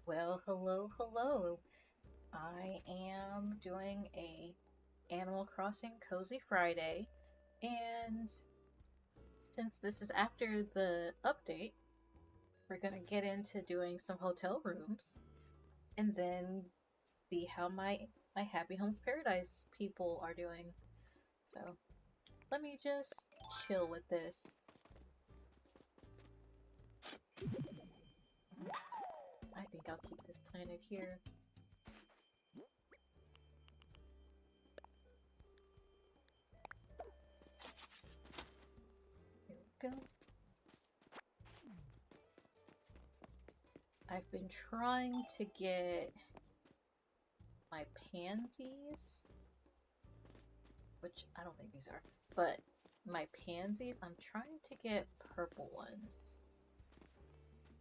Well, hello. I am doing a Animal Crossing Cozy Friday, and since this is after the update, we're gonna get into doing some hotel rooms, and then see how my Happy Homes Paradise people are doing. So let me just chill with this. I think I'll keep this planted here. Here we go. I've been trying to get my pansies, which I don't think these are, but my pansies, I'm trying to get purple ones.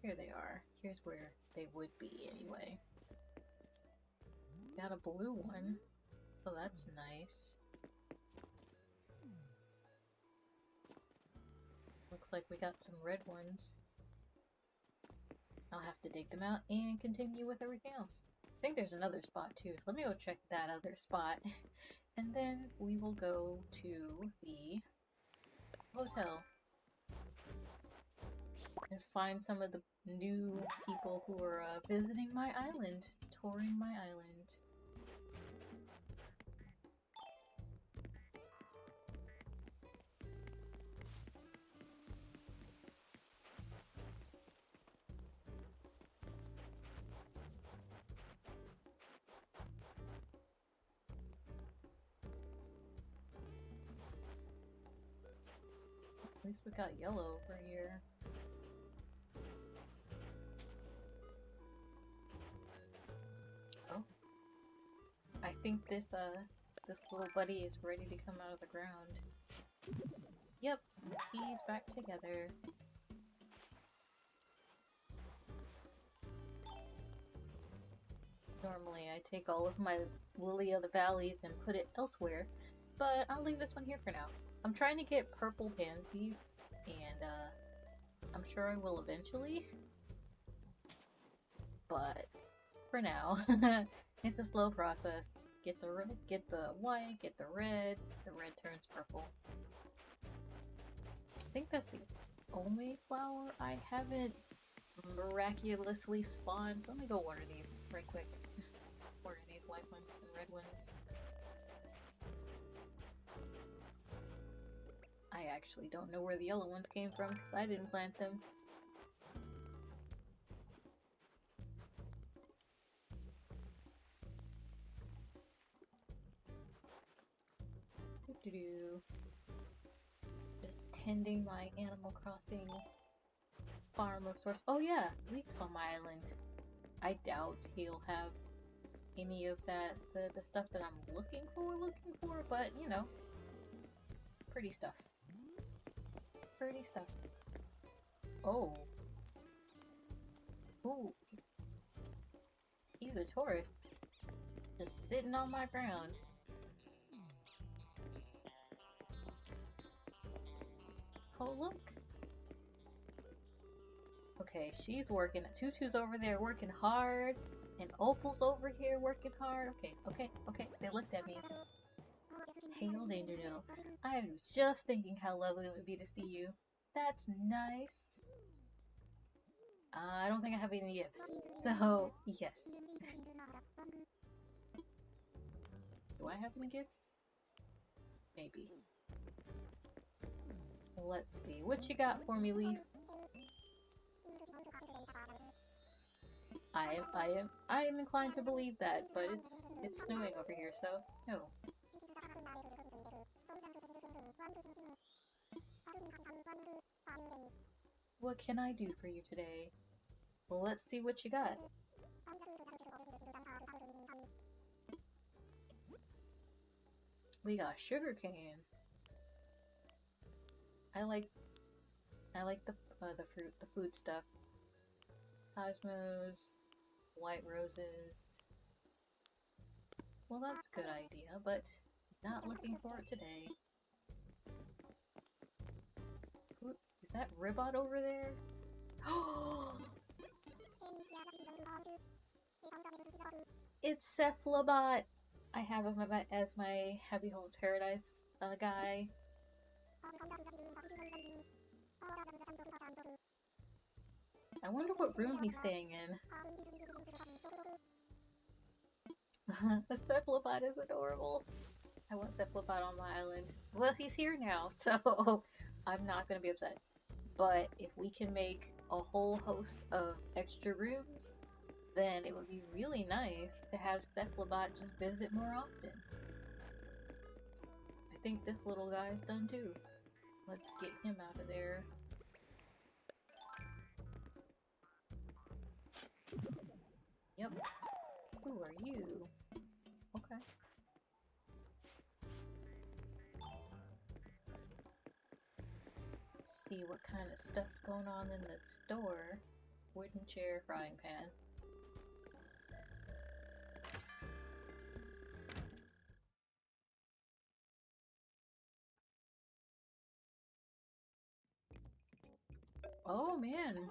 Here they are. Here's where they would be anyway. Got a blue one, so that's nice. Looks like we got some red ones. I'll have to dig them out and continue with everything else. I think there's another spot too, so let me go check that other spot. And then we will go to the hotel and find some of the new people who are visiting my island, touring my island. At least we got yellow over here. Oh. I think this little buddy is ready to come out of the ground. Yep, he's back together. Normally I take all of my Lily of the Valleys and put it elsewhere, but I'll leave this one here for now. I'm trying to get purple pansies, and I'm sure I will eventually, but for now, it's a slow process. Get the red, get the white, get the red turns purple. I think that's the only flower I haven't miraculously spawned. So let me go water these right quick. Water these white ones and red ones. I actually don't know where the yellow ones came from because I didn't plant them. Just tending my Animal Crossing farm of sorts. Oh yeah, Leaf's on my island. I doubt he'll have any of that, the stuff that I'm looking for, but you know, pretty stuff. Pretty stuff. Oh. Ooh. He's a tourist. Just sitting on my ground. Oh, look. Okay, she's working. Tutu's over there working hard. And Opal's over here working hard. Okay. They looked at me. Hail Danger Dill. I was just thinking how lovely it would be to see you. That's nice. I don't think I have any gifts. So, yes. Do I have any gifts? Maybe. Let's see. What you got for me, Leaf? I am inclined to believe that, but it's snowing over here, so no. What can I do for you today? Well, let's see what you got. We got sugarcane. I like the fruit, the food stuff. Cosmos, white roses. Well, that's a good idea, but not looking for it today. Ooh, is that Ribot over there? It's Cephalobot. I have him as my Happy Homes Paradise guy. I wonder what room he's staying in. The Cephalobot is adorable. I want Cephalobot on my island. Well, he's here now, so I'm not going to be upset. But if we can make a whole host of extra rooms, then it would be really nice to have Cephalobot just visit more often. I think this little guy's done too. Let's get him out of there. Yep. Who are you? Okay. Let's see what kind of stuff's going on in the store. Wooden chair, frying pan. Oh man.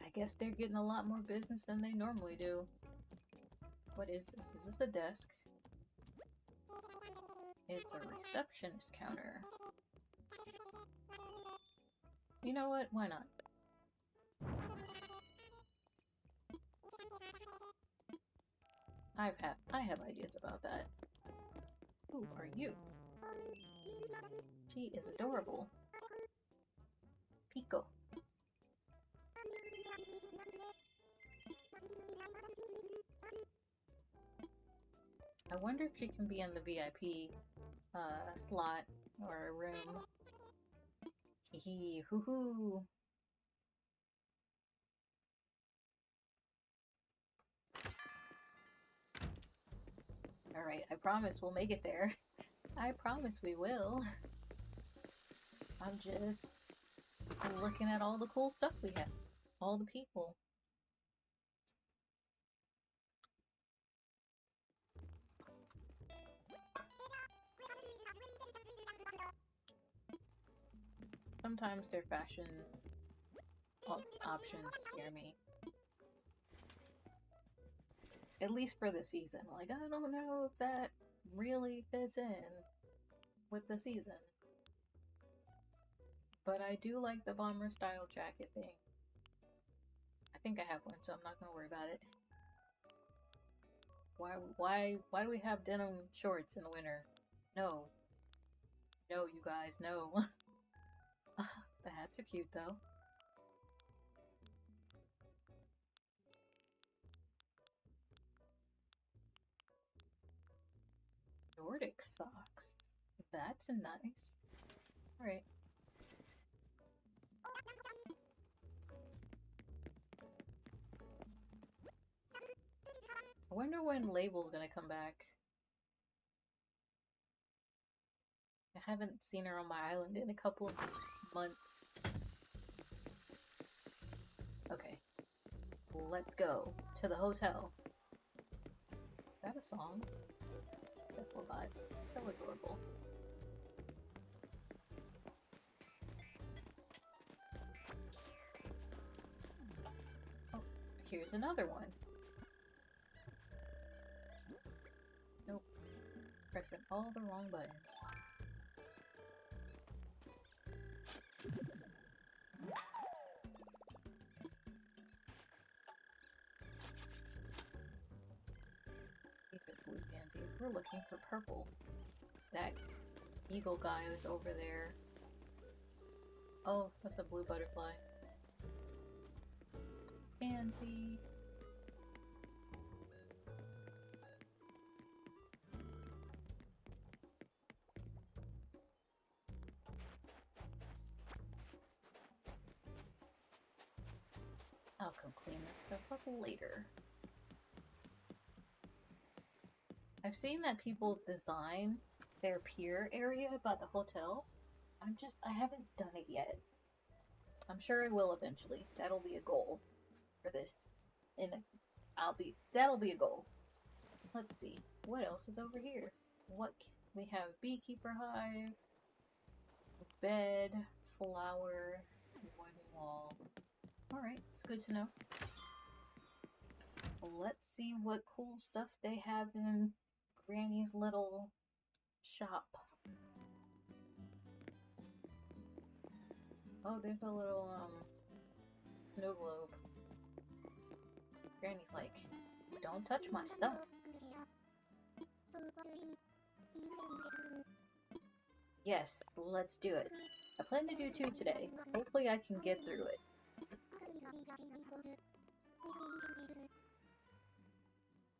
I guess they're getting a lot more business than they normally do. What is this? Is this a desk? It's a receptionist counter. You know what? Why not? I have ideas about that. Who are you? She is adorable. Pico. I wonder if she can be in the VIP slot or room. Hee hoo hoo. Alright, I promise we'll make it there. I promise we will. I'm just looking at all the cool stuff we have. All the people. Sometimes their fashion options scare me. At least for the season. Like, I don't know if that really fits in with the season. But I do like the bomber style jacket thing. I think I have one, so I'm not gonna worry about it. Why do we have denim shorts in the winter? No. No, you guys, no. The hats are cute though. Nordic socks. That's nice. Alright. I wonder when Label's gonna come back. I haven't seen her on my island in a couple of months. Okay. Let's go to the hotel. Is that a song? Cephalobot. So adorable. Oh, here's another one. Nope. Pressing all the wrong buttons. Blue pansies. We're looking for purple. That eagle guy is over there. Oh, that's a blue butterfly. Pansy. I'll come clean this stuff up later. I've seen that people design their pier area by the hotel. I haven't done it yet. I'm sure I will eventually. That'll be a goal for this. And that'll be a goal. Let's see. What else is over here? We have beekeeper hive, bed, flower, wooden wall. Alright, it's good to know. let's see what cool stuff they have in Granny's little shop. Oh, there's a little, snow globe. Granny's like, don't touch my stuff. Yes, let's do it. I plan to do 2 today. Hopefully I can get through it.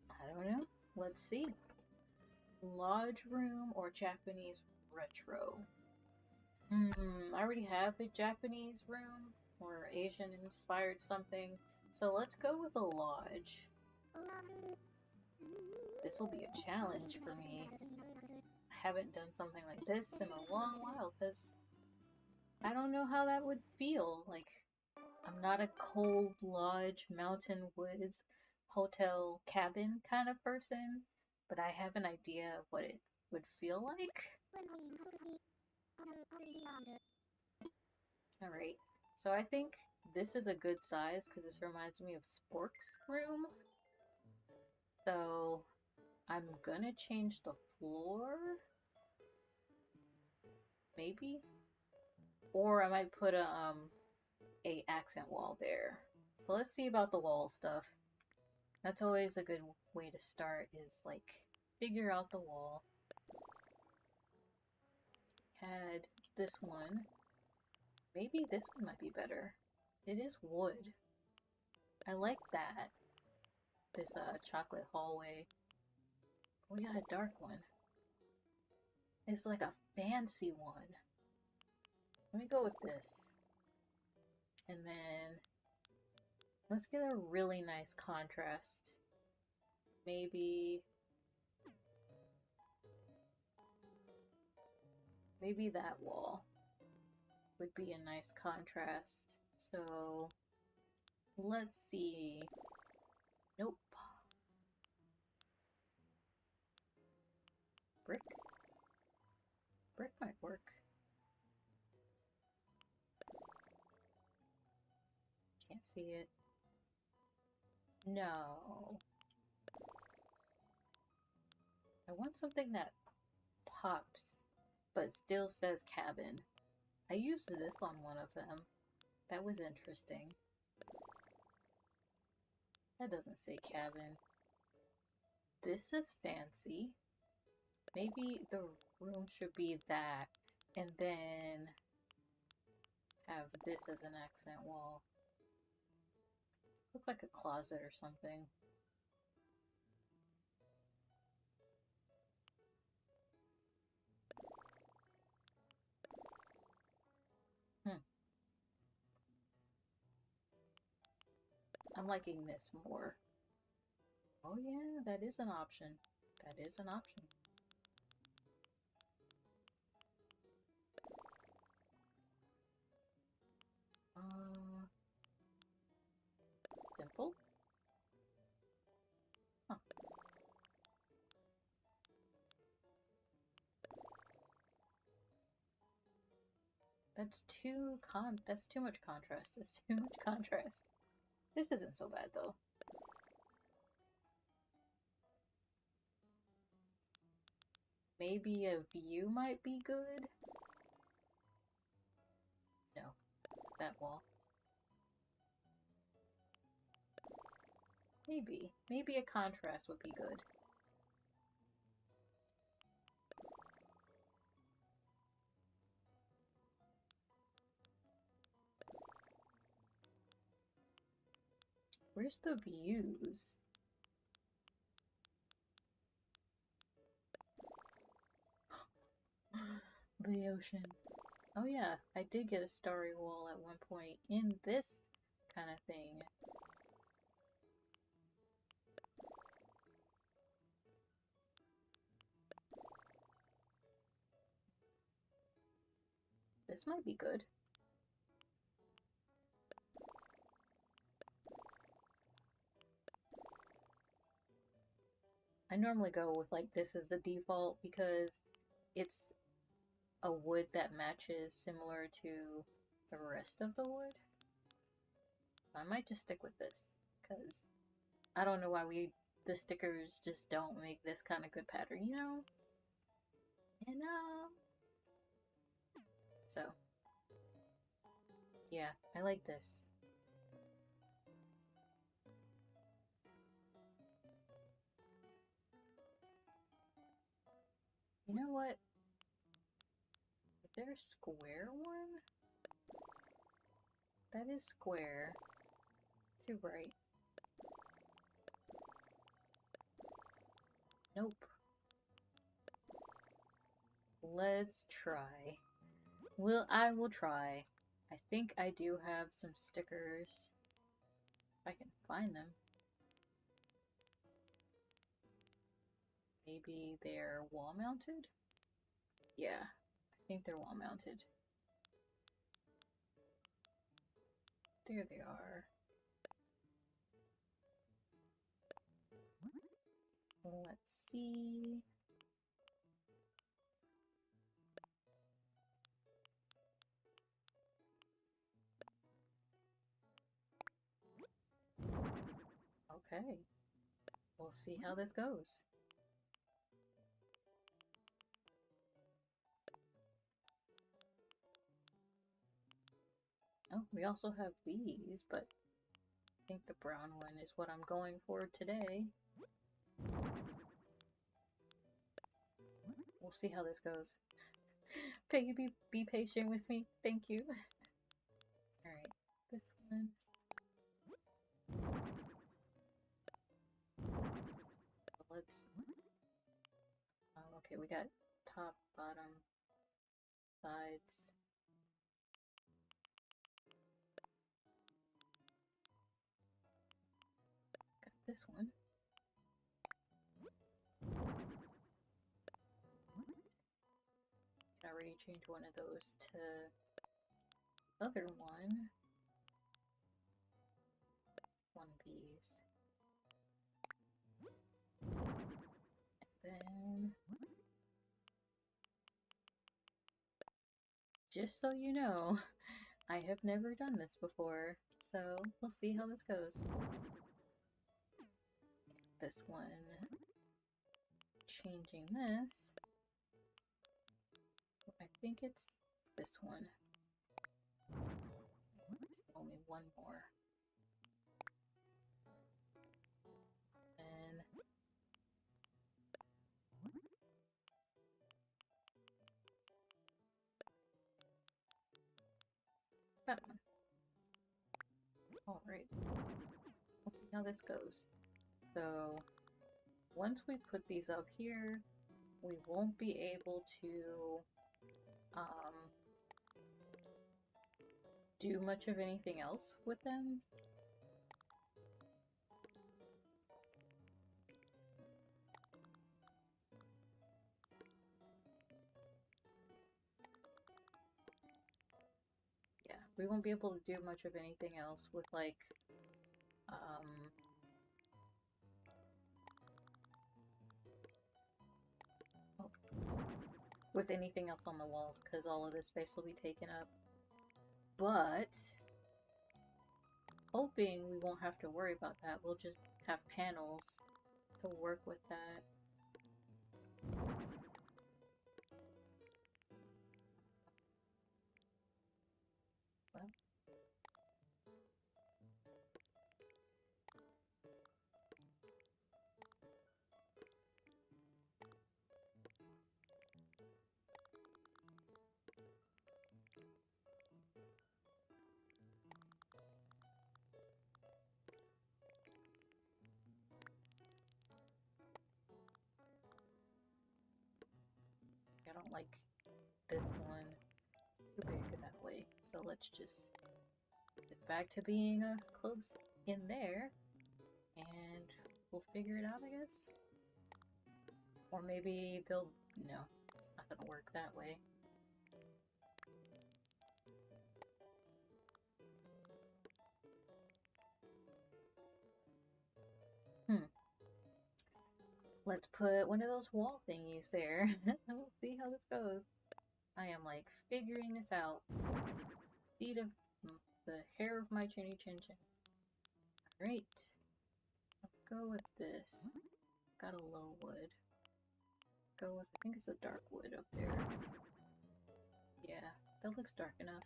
I don't know. Let's see. Lodge room or Japanese retro? I already have a Japanese room or Asian inspired something. So let's go with a lodge. This will be a challenge for me. I haven't done something like this in a long while because I don't know how that would feel. Like, I'm not a cold lodge, mountain woods, hotel cabin kind of person, but I have an idea of what it would feel like. Alright, so I think this is a good size because this reminds me of Spork's room. So I'm gonna change the floor, maybe? Or I might put a accent wall there. So let's see about the wall stuff. That's always a good way to start, is like figure out the wall. Had this one. Maybe this one might be better. It is wood. I like that. This chocolate hallway. We got a dark one. It's like a fancy one. Let me go with this. And then let's get a really nice contrast. Maybe that wall would be a nice contrast. So let's see. Nope. Brick? Brick might work. Can't see it. No. I want something that pops, but still says cabin. I used this on one of them. That was interesting. That doesn't say cabin. This is fancy. Maybe the room should be that, and then have this as an accent wall. Looks like a closet or something. I'm liking this more. Oh yeah, that is an option. That is an option. Simple? Huh. That's too much contrast. That's too much contrast. This isn't so bad though. Maybe a view might be good? No. That wall. Maybe. Maybe a contrast would be good. Where's the views? The ocean. Oh yeah, I did get a starry wall at one point in this kind of thing. This might be good. I normally go with like this as the default because it's a wood that matches similar to the rest of the wood. I might just stick with this because I don't know why the stickers just don't make this kind of good pattern, you know? You know? So, yeah, I like this. You know what? Is there a square one? That is square. Too bright. Nope. Let's try. I will try. I think I do have some stickers. If I can find them. Maybe they're wall mounted? Yeah, I think they're wall mounted. There they are. Let's see. Okay. We'll see how this goes. Oh, we also have these, but I think the brown one is what I'm going for today. We'll see how this goes. Peggy, be patient with me. Thank you. Alright, this one. Let's... okay, we got top, bottom, sides. Got this one. Can already change one of those to the other one. One of these. And then, just so you know, I have never done this before, so we'll see how this goes. This one, changing this. I think it's this one. Only one more. And that one. Alright. We'll see how this goes. So, once we put these up here, we won't be able to do much of anything else with them. Yeah, we won't be able to do much of anything else with like with anything else on the walls because all of this space will be taken up. But hoping we won't have to worry about that. We'll just have panels to work with that. Well, I don't like this one too big that way, so let's just get back to being close in there, and we'll figure it out, I guess. Or maybe they'll... no, it's not gonna work that way. Let's put one of those wall thingies there, and we'll see how this goes. I am like figuring this out. Seat of the hair of my chinny chin chin. Great. Let's go with this. Got a low wood. Go with, I think it's a dark wood up there. Yeah, that looks dark enough.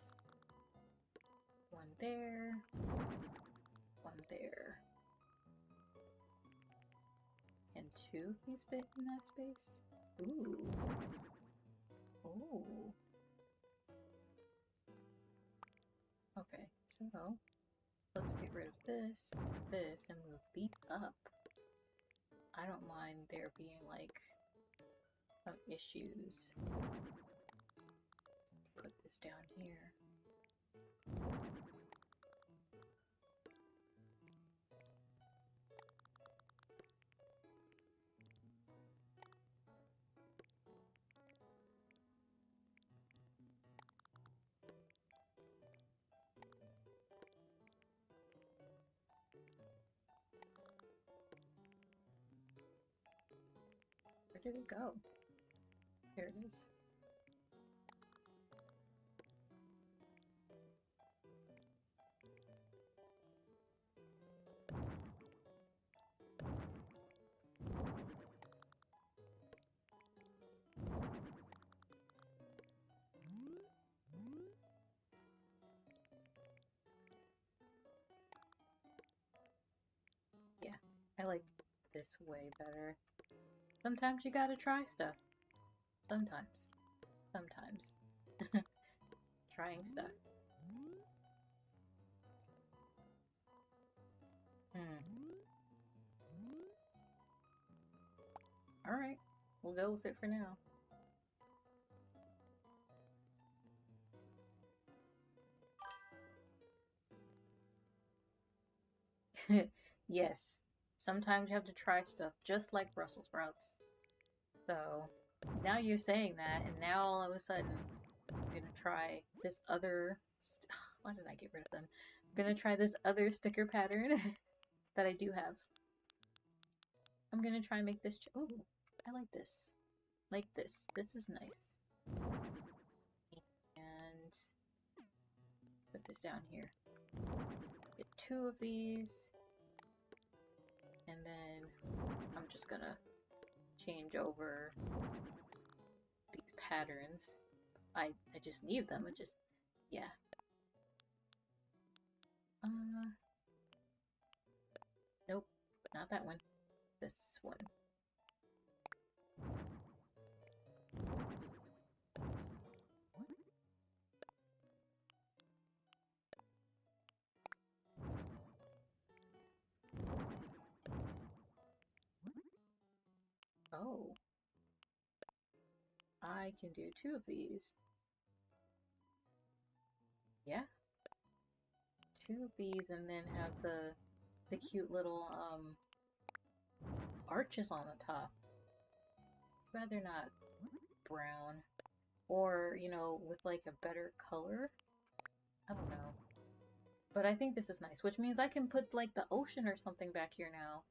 One there. One there. And two of these fit in that space? Ooh. Ooh. Okay, so let's get rid of this, and move these up. I don't mind there being like some issues. Put this down here. Where did it go? Here it is. Yeah, I like this way better. Sometimes you gotta try stuff. Sometimes. Sometimes. Trying stuff. Alright, we'll go with it for now. Yes, sometimes you have to try stuff just like Brussels sprouts. So, now you're saying that, and now all of a sudden, I'm gonna try this other... Why did I get rid of them? I'm gonna try this other sticker pattern that I do have. I'm gonna try and make this... Ooh, I like this. Like this. This is nice. And put this down here. Get two of these. And then I'm just gonna change over these patterns. I just need them. It just, yeah. Nope, not that one. This one. Oh. I can do two of these. Yeah. Two of these and then have the cute little arches on the top. Rather not brown. Or, you know, with like a better color. I don't know. But I think this is nice, which means I can put like the ocean or something back here now.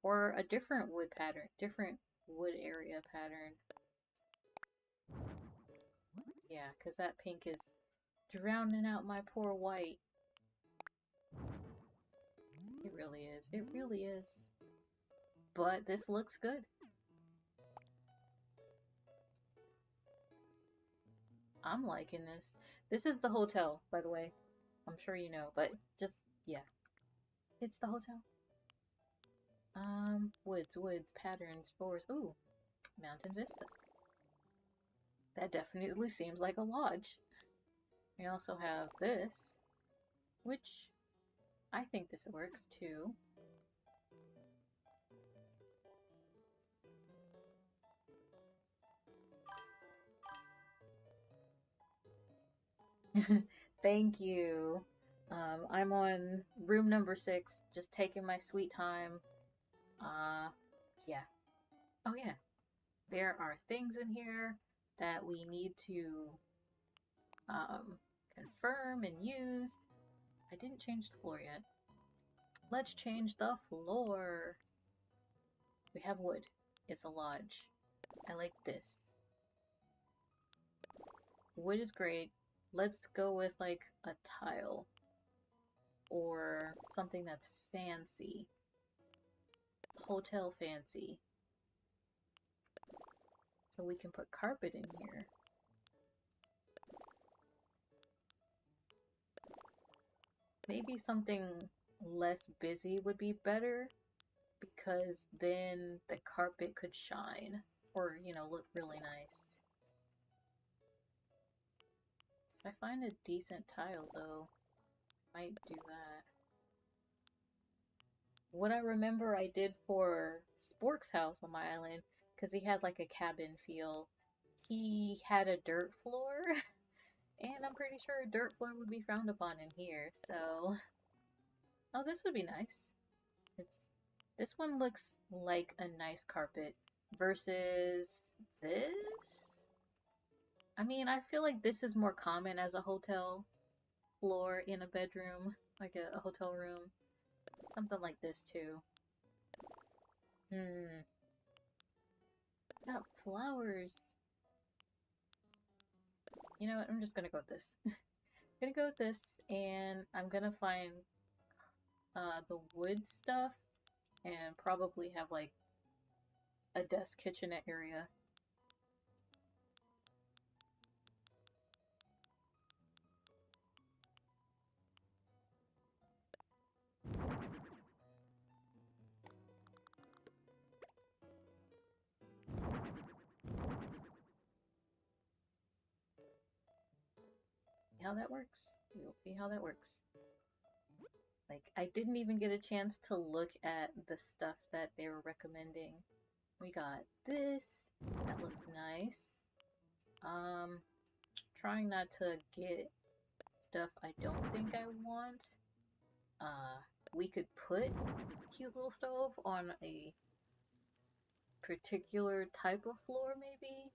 Or a different wood pattern, different wood area pattern. Yeah, because that pink is drowning out my poor white. It really is. It really is. But this looks good. I'm liking this. This is the hotel, by the way. I'm sure you know, but just, yeah. It's the hotel. Woods, patterns, forest. Ooh, Mountain Vista. That definitely seems like a lodge. We also have this, which I think this works too. Thank you. I'm on room number 6, just taking my sweet time. Yeah. Oh yeah. There are things in here that we need to confirm and use. I didn't change the floor yet. Let's change the floor. We have wood. It's a lodge. I like this. Wood is great. Let's go with like a tile or something that's fancy. hotel fancy. So we can put carpet in here. Maybe something less busy would be better, because then the carpet could shine or, you know, look really nice. If I find a decent tile though, I might do that. What I remember I did for Spork's house on my island, because he had like a cabin feel, he had a dirt floor, and I'm pretty sure a dirt floor would be frowned upon in here, so... Oh, this would be nice. This one looks like a nice carpet versus this? I mean, I feel like this is more common as a hotel floor in a bedroom, like a hotel room. Something like this too. Got flowers. You know what? I'm just gonna go with this. I'm gonna go with this, and I'm gonna find the wood stuff and probably have like a desk kitchenette area. See how that works? We'll see how that works. Like, I didn't even get a chance to look at the stuff that they were recommending. We got this. That looks nice. Trying not to get stuff I don't think I want. We could put cute little stove on a particular type of floor, maybe.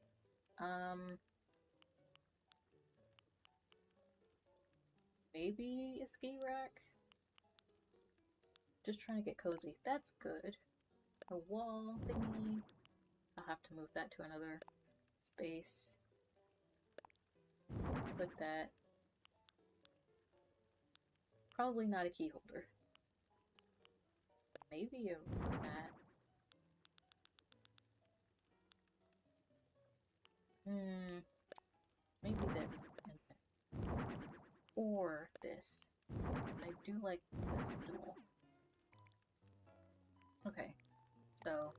Maybe a ski rack. Just trying to get cozy. That's good. A wall thingy. I'll have to move that to another space. Put that. Probably not a key holder. Maybe a mat. Maybe this. Or this. I do like this stool. Okay, so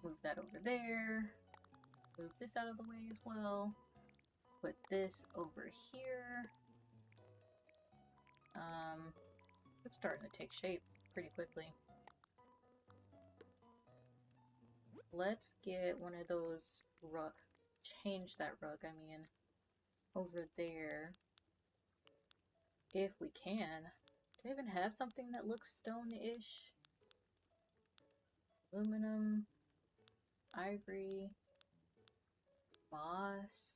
move that over there. Move this out of the way as well. Put this over here. It's starting to take shape pretty quickly. Let's get one of those rug. Change that rug, I mean, over there. If we can. Do I even have something that looks stone-ish? Aluminum, ivory, moss.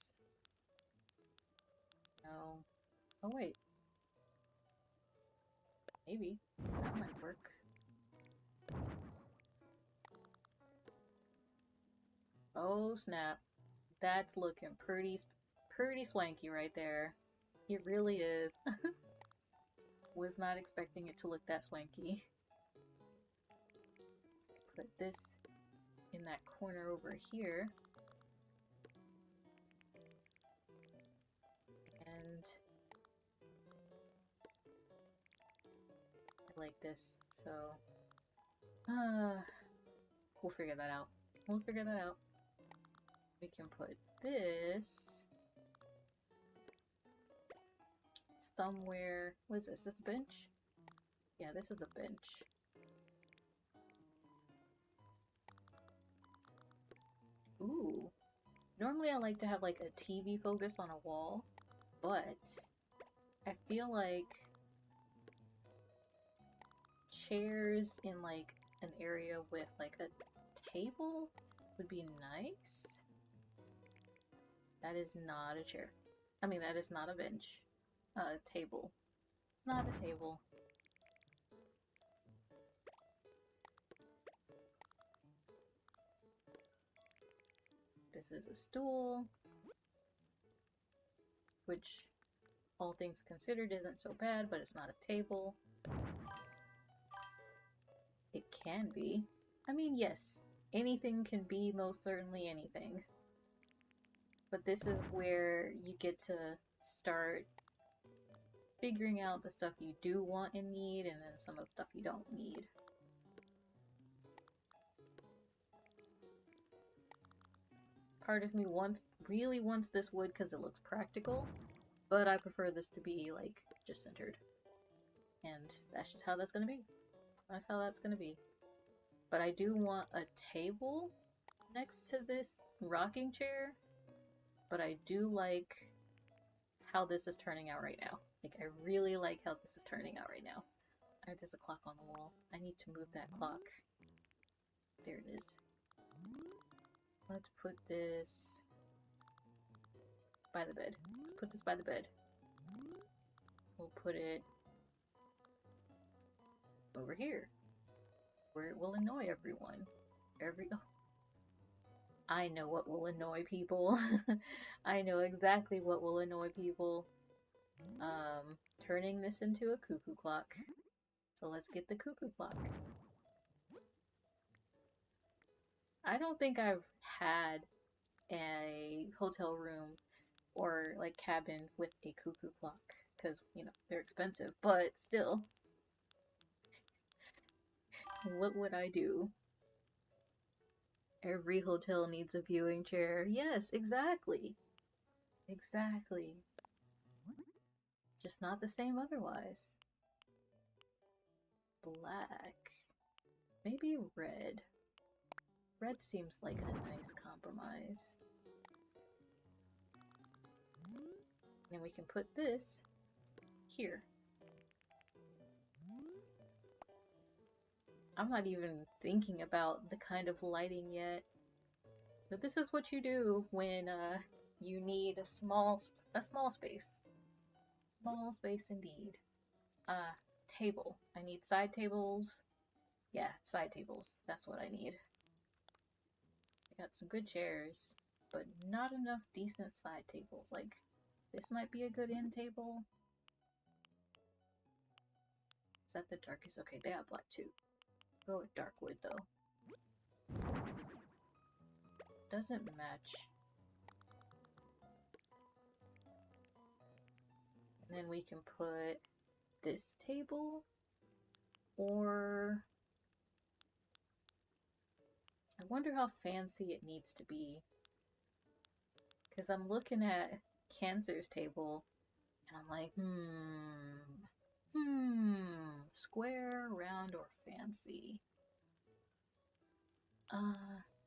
No. Oh wait. Maybe. That might work. Oh snap. That's looking pretty swanky right there. It really is. Was not expecting it to look that swanky. Put this in that corner over here. And I like this, so we'll figure that out. We'll figure that out. We can put this somewhere. What is this? This a bench? Yeah, this is a bench. Ooh. Normally I like to have like a TV focus on a wall, but I feel like chairs in like an area with like a table would be nice. That is not a chair. I mean, that is not a bench. Table. Not a table. This is a stool, which, all things considered, isn't so bad, but it's not a table. It can be. I mean, yes, anything can be most certainly anything. But this is where you get to start figuring out the stuff you do want and need, and then some of the stuff you don't need. Part of me really wants this wood because it looks practical, but I prefer this to be, like, just centered. And that's just how that's gonna be. That's how that's gonna be. But I do want a table next to this rocking chair, but I do like how this is turning out right now. Like, I really like how this is turning out right now. There's a clock on the wall. I need to move that clock. There it is. Let's put this by the bed. Let's put this by the bed. We'll put it over here, where it will annoy everyone. Oh. I know what will annoy people. I know exactly what will annoy people. Turning this into a cuckoo clock. So let's get the cuckoo clock. I don't think I've had a hotel room or like cabin with a cuckoo clock because, you know, they're expensive, but still. What would I do? Every hotel needs a viewing chair. Yes, exactly. Exactly. Just not the same otherwise. Black. Maybe red. Red seems like a nice compromise. And we can put this here. I'm not even thinking about the kind of lighting yet. But this is what you do when you need a small space. Small space indeed. Table. I need side tables. Yeah, side tables. That's what I need. I got some good chairs, but not enough decent side tables. Like, this might be a good end table. Is that the darkest? Okay, they got black too. Go with dark wood though. Doesn't match. And then we can put this table, or I wonder how fancy it needs to be. Because I'm looking at Cancer's table, and I'm like, square, round, or fancy?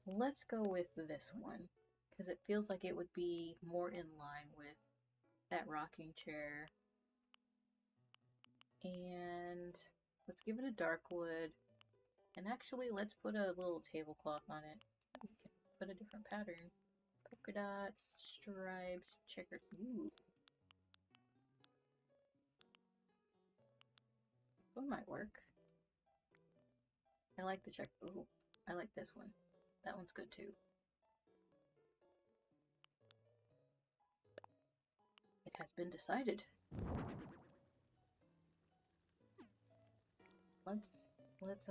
Let's go with this one, because it feels like it would be more in line with that rocking chair. And let's give it a dark wood. And actually, let's put a little tablecloth on it. We can put a different pattern. Polka dots, stripes, checker. Ooh. That might work. I like the check. Ooh, I like this one. That one's good too. It has been decided. Let's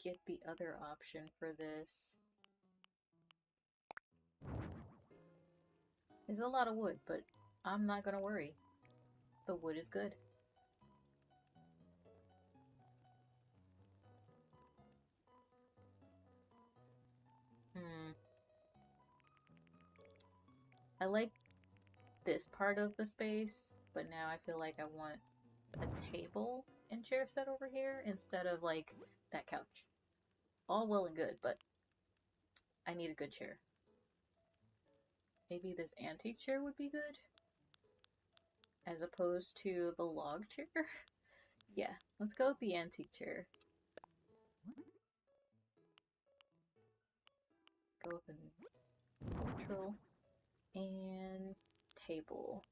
get the other option for this. There's a lot of wood, but I'm not gonna worry. The wood is good. I like this part of the space, but now I feel like I want a table and chair set over here instead of like that couch. All well and good, but I need a good chair. Maybe this antique chair would be good as opposed to the log chair. Yeah, let's go with the antique chair. Go with the neutral and table.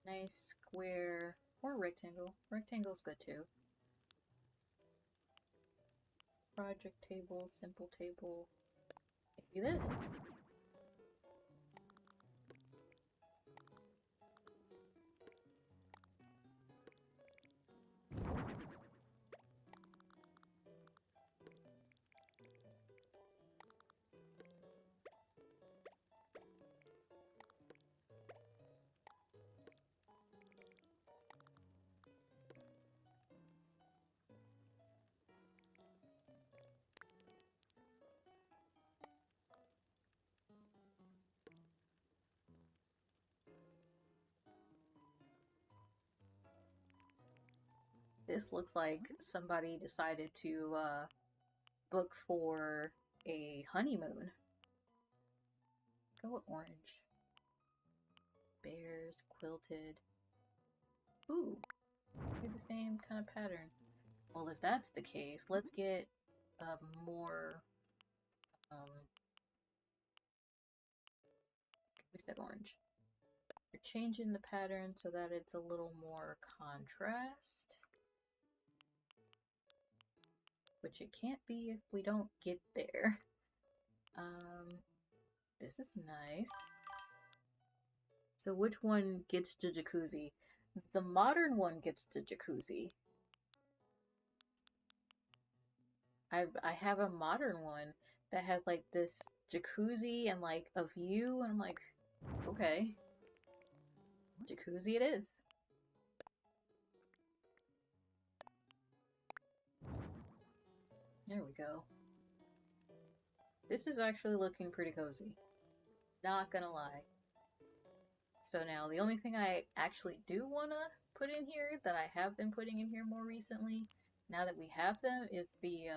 Nice square or rectangle. Rectangle's good too. Project table, simple table. Maybe this. This looks like somebody decided to book for a honeymoon. Go with orange. Bears, quilted. Ooh, do the same kind of pattern. Well, if that's the case, let's get more, we said orange. We're changing the pattern so that it's a little more contrast, which it can't be if we don't get there. This is nice. So which one gets the jacuzzi? The modern one gets the jacuzzi. I have a modern one that has like this jacuzzi and like a view, and I'm like, okay, jacuzzi it is. There we go. This is actually looking pretty cozy. Not gonna lie. So now the only thing I actually do wanna put in here that I have been putting in here more recently, now that we have them, is the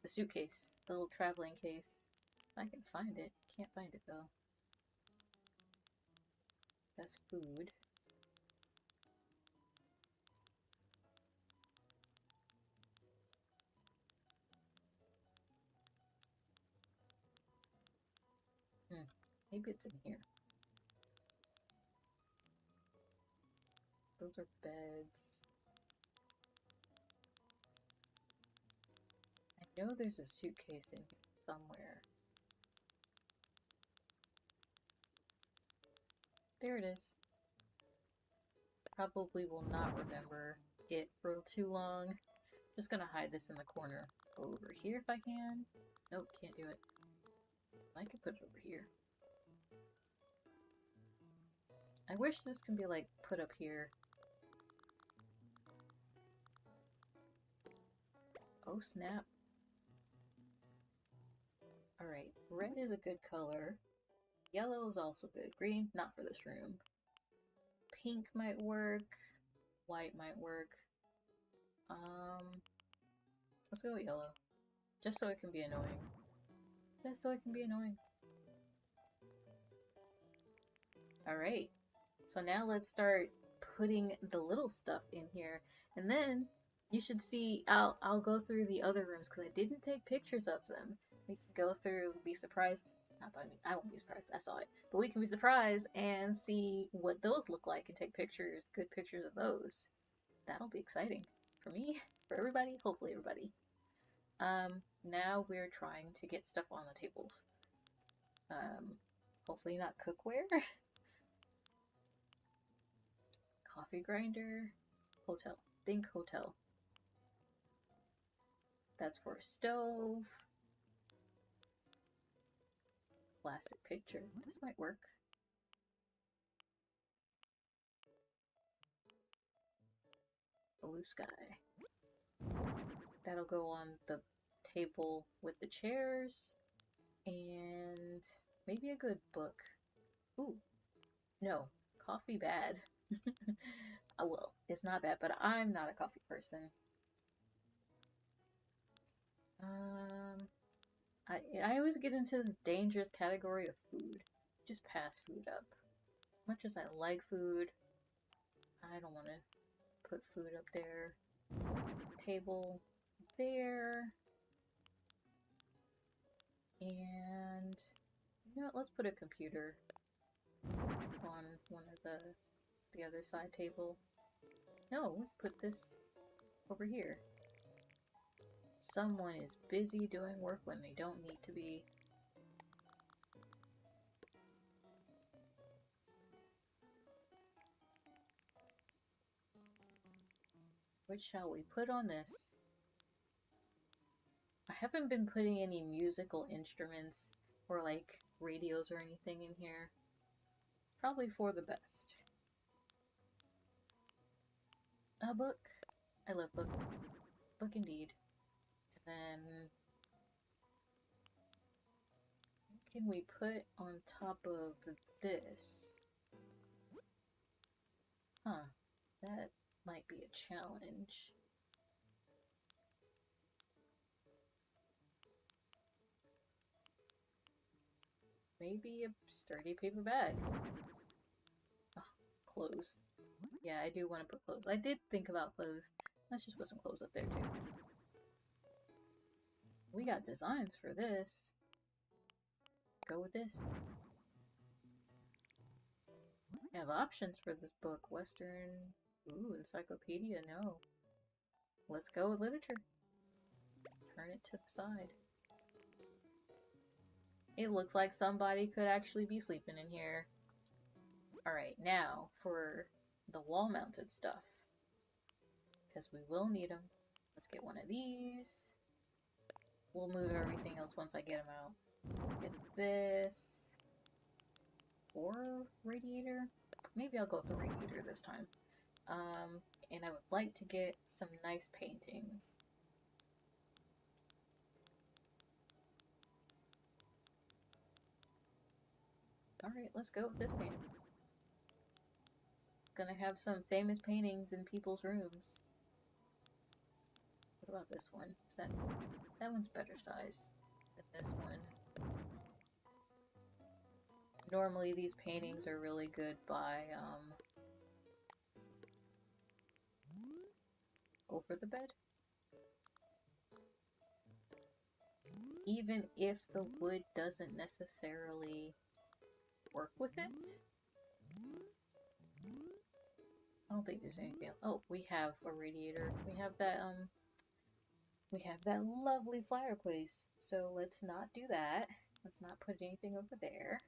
suitcase, the little traveling case. If I can find it. Can't find it though. That's food. Maybe it's in here. Those are beds. I know there's a suitcase in here somewhere. There it is. Probably will not remember it for too long. Just gonna hide this in the corner over here if I can. Nope, can't do it. I could put it over here. I wish this can be like put up here. Oh snap. Alright, red is a good color. Yellow is also good. Green, not for this room. Pink might work. White might work. Let's go with yellow. Just so it can be annoying. Just so it can be annoying. Alright. So now let's start putting the little stuff in here. And then you should see, I'll go through the other rooms because I didn't take pictures of them. We can go through, be surprised. Not by me, I won't be surprised, I saw it. But we can be surprised and see what those look like and take pictures, good pictures of those. That'll be exciting. For me, for everybody, hopefully everybody. Now we're trying to get stuff on the tables. Hopefully not cookware. Coffee grinder. Hotel. Think hotel. That's for a stove. Plastic picture. This might work. Blue sky. That'll go on the table with the chairs. And maybe a good book. Ooh. No. Coffee bad. Well, it's not bad, but I'm not a coffee person. I always get into this dangerous category of food. Just pass food up. Much as I like food, I don't want to put food up there. Table there. And you know what? Let's put a computer on one of the other side table. No, let's put this over here. Someone is busy doing work when they don't need to be. What shall we put on this? I haven't been putting any musical instruments or like radios or anything in here. Probably for the best. A book. I love books. Book indeed. And then what can we put on top of this? Huh. That might be a challenge. Maybe a sturdy paper bag. Oh, clothes. Yeah, I do want to put clothes. I did think about clothes. Let's just put some clothes up there too. We got designs for this. Go with this. We have options for this book. Western. Ooh, encyclopedia. No. Let's go with literature. Turn it to the side. It looks like somebody could actually be sleeping in here. Alright, now for the wall-mounted stuff. Because we will need them. Let's get one of these. We'll move everything else once I get them out. Get this. Or radiator? Maybe I'll go with the radiator this time. And I would like to get some nice painting. Alright, let's go with this painting. Gonna have some famous paintings in people's rooms. What about this one? That one's better sized than this one. Normally these paintings are really good by over the bed. Even if the wood doesn't necessarily work with it. I don't think there's anything else. Oh, we have a radiator. We have that lovely fireplace. So let's not do that. Let's not put anything over there.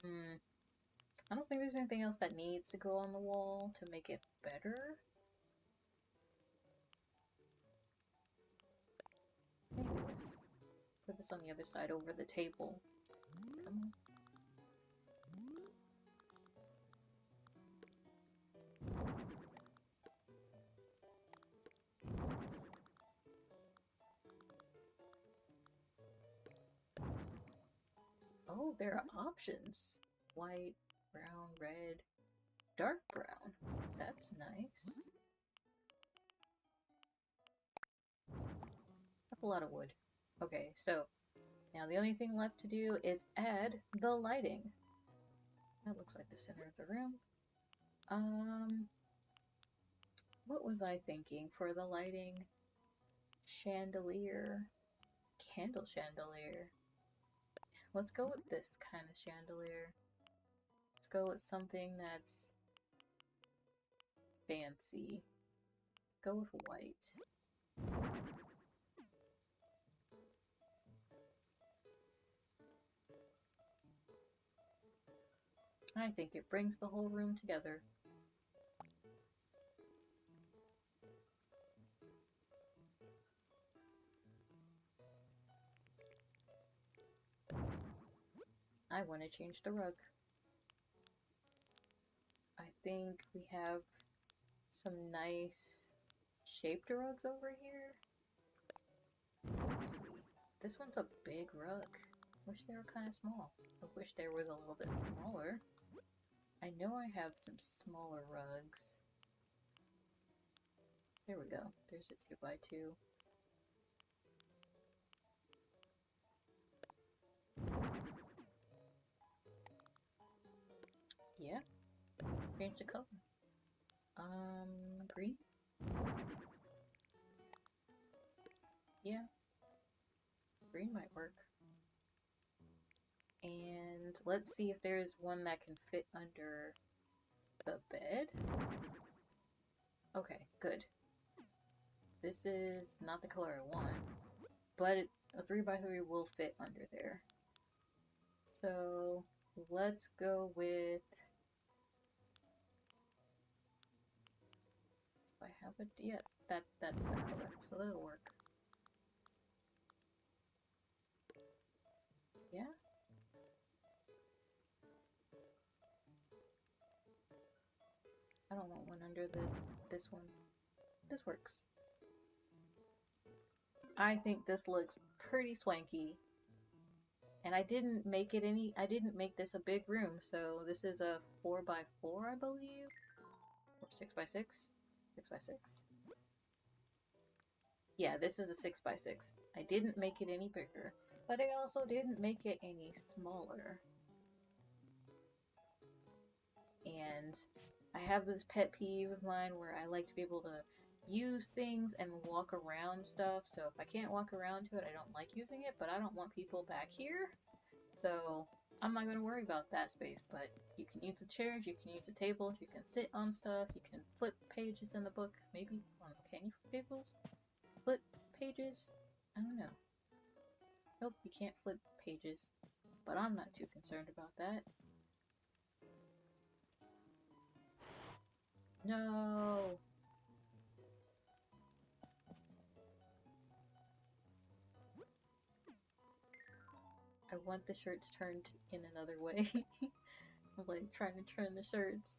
I don't think there's anything else that needs to go on the wall to make it better. Maybe this. Put this on the other side over the table. Come on. Oh, there are options. White, brown, red, dark brown. That's nice. That's a lot of wood. Okay, so now the only thing left to do is add the lighting. That looks like the center of the room. What was I thinking for the lighting? Chandelier. Candle chandelier. Let's go with this kind of chandelier. Let's go with something that's fancy. Go with white. I think it brings the whole room together. I want to change the rug. I think we have some nice shaped rugs over here. Let's see. This one's a big rug. Wish they were kind of small. I wish there was a little bit smaller. I know I have some smaller rugs. There we go. There's a 2x2. Yeah. Change the color. Green? Yeah. Green might work. And let's see if there's one that can fit under the bed. Okay, good. This is not the color I want, but a 3x3 will fit under there. So let's go with, if I have it, yeah, that's the color, so that'll work. Yeah. I don't want one under this one. This works. I think this looks pretty swanky. And I didn't make this a big room, so this is a 4x4, I believe. Or 6x6? 6x6? Yeah, this is a 6x6. I didn't make it any bigger, but I also didn't make it any smaller. And I have this pet peeve of mine where I like to be able to use things and walk around stuff. So if I can't walk around to it, I don't like using it, but I don't want people back here. So I'm not going to worry about that space, but you can use the chairs, you can use the tables, you can sit on stuff, you can flip pages in the book. Maybe, I don't know, can you flip tables? Flip pages? I don't know. Nope, you can't flip pages, but I'm not too concerned about that. No! I want the shirts turned in another way. I'm like trying to turn the shirts.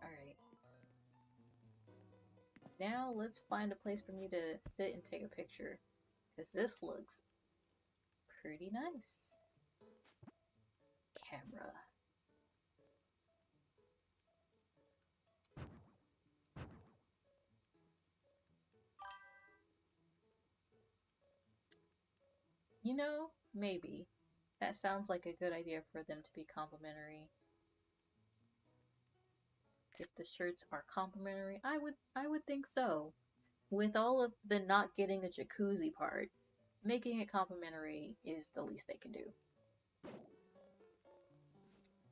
Alright. Now let's find a place for me to sit and take a picture, because this looks pretty nice. Camera. You know, maybe. That sounds like a good idea for them to be complimentary. If the shirts are complimentary, I would think so. With all of the not getting a jacuzzi part, making it complimentary is the least they can do.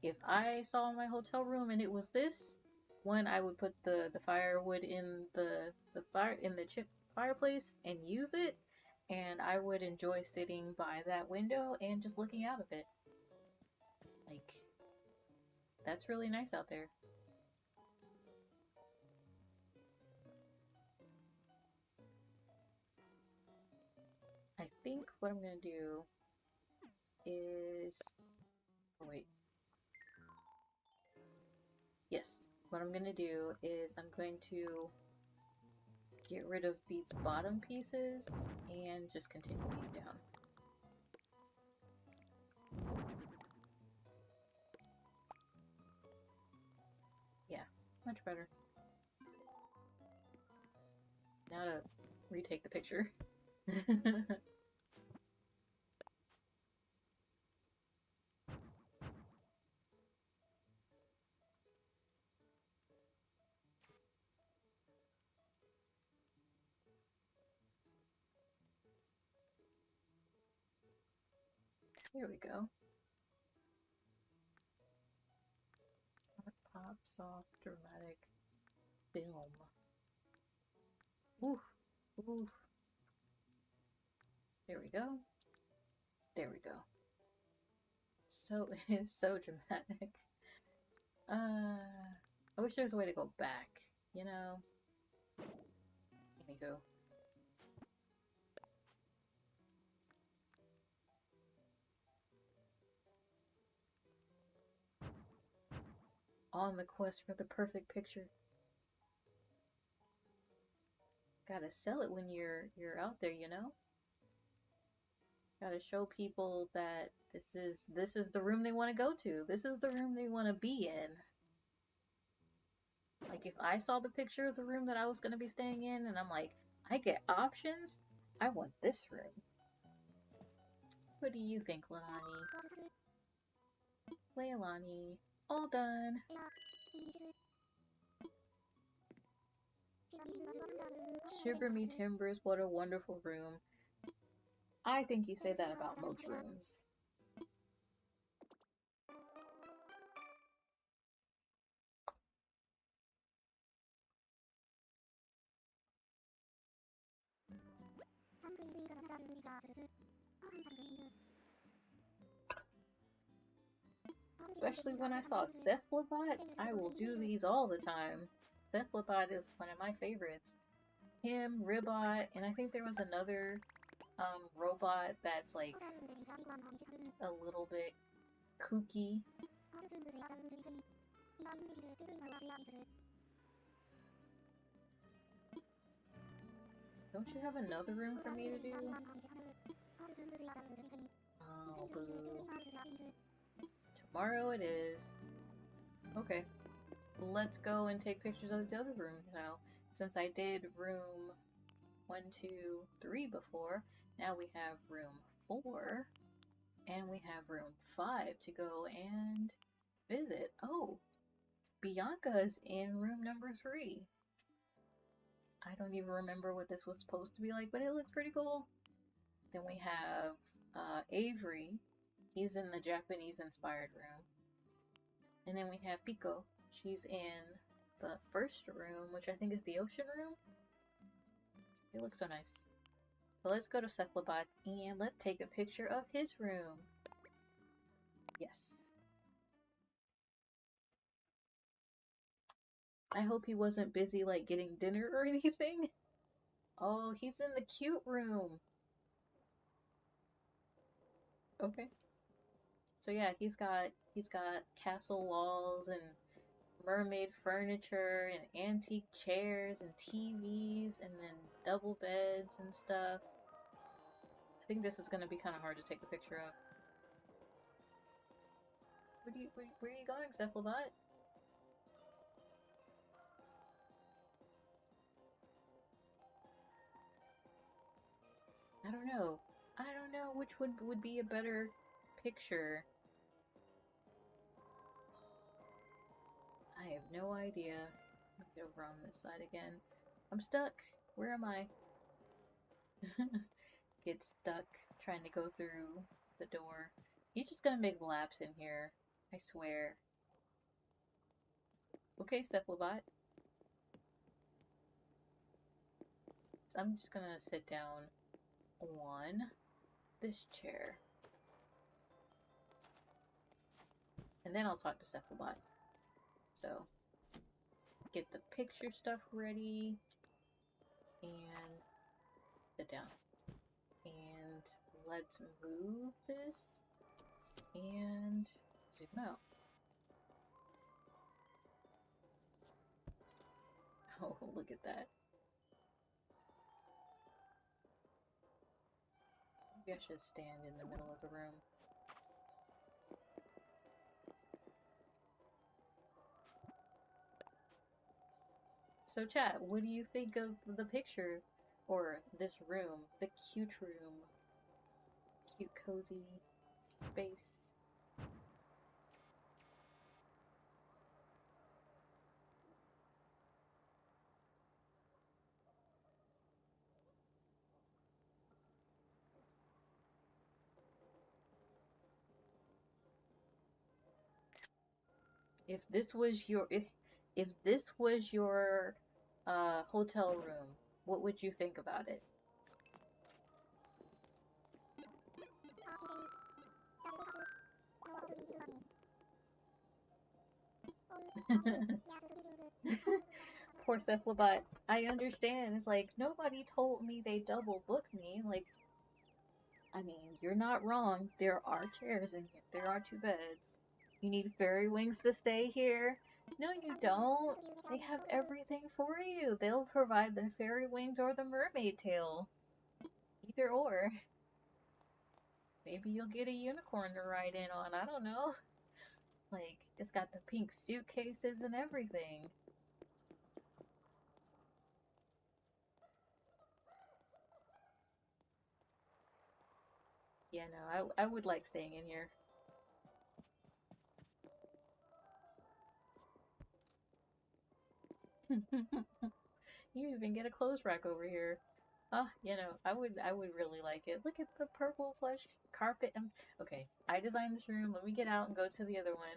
If I saw my hotel room and it was this, one, I would put the firewood in the chip fireplace and use it, and I would enjoy sitting by that window and just looking out of it. Like, that's really nice out there. I think what I'm gonna do is... Oh, wait. Yes, what I'm gonna do is I'm going to get rid of these bottom pieces and just continue these down. Yeah, much better. Now to retake the picture. Here we go. Pop, soft, dramatic film. Oof, oof. There we go. There we go. So, it's so dramatic. I wish there was a way to go back, you know? Anywho. On the quest for the perfect picture. Gotta sell it when you're out there, you know? Gotta show people that this is the room they want to go to. This is the room they want to be in. Like, if I saw the picture of the room that I was gonna be staying in, and I'm like, I get options, I want this room. What do you think, Leilani? Leilani. All done. Shiver me timbers, what a wonderful room. I think you say that about most rooms. Especially when I saw Cephalobot, I will do these all the time. Cephalobot is one of my favorites. Him, Ribot, and I think there was another robot that's like a little bit kooky. Don't you have another room for me to do? Oh, boo. Tomorrow it is. Okay. let's go and take pictures of the other rooms now. Since I did room 1, 2, 3 before, now we have room 4, and we have room 5 to go and visit. Oh, Bianca's in room number 3. I don't even remember what this was supposed to be like, but it looks pretty cool. Then we have Avery. He's in the Japanese-inspired room. And then we have Pico. She's in the first room, which I think is the ocean room. It looks so nice. So let's go to Cephalobot and let's take a picture of his room. Yes. I hope he wasn't busy like getting dinner or anything. Oh, he's in the cute room. Okay. So yeah, he's got castle walls and mermaid furniture and antique chairs and TVs and then double beds and stuff. I think this is gonna be kind of hard to take a picture of. Where are you going, Cephalobot? I don't know. I don't know which would be a better picture. I have no idea. Let me get over on this side again. I'm stuck. Where am I? Get stuck trying to go through the door. He's just gonna make laps in here. I swear. Okay, Cephalobot. So I'm just gonna sit down on this chair. And then I'll talk to Cephalobot. So, get the picture stuff ready. And sit down. And let's move this. And zoom out. Oh, look at that. Maybe I should stand in the middle of the room. So chat, what do you think of the picture? Or this room? The cute room. Cute, cozy space. If this was your if this was your hotel room, what would you think about it? Poor Cephalobot. I understand. It's like nobody told me they double booked me. Like, I mean, you're not wrong. There are chairs in here. There are 2 beds. You need fairy wings to stay here? No, you don't. They have everything for you. They'll provide the fairy wings or the mermaid tail. Either or. Maybe you'll get a unicorn to ride in on. I don't know. Like, it's got the pink suitcases and everything. Yeah, no, I would like staying in here. You even get a clothes rack over here. Oh, you know, I would really like it. Look at the purple plush carpet. Okay, I designed this room. Let me get out and go to the other one.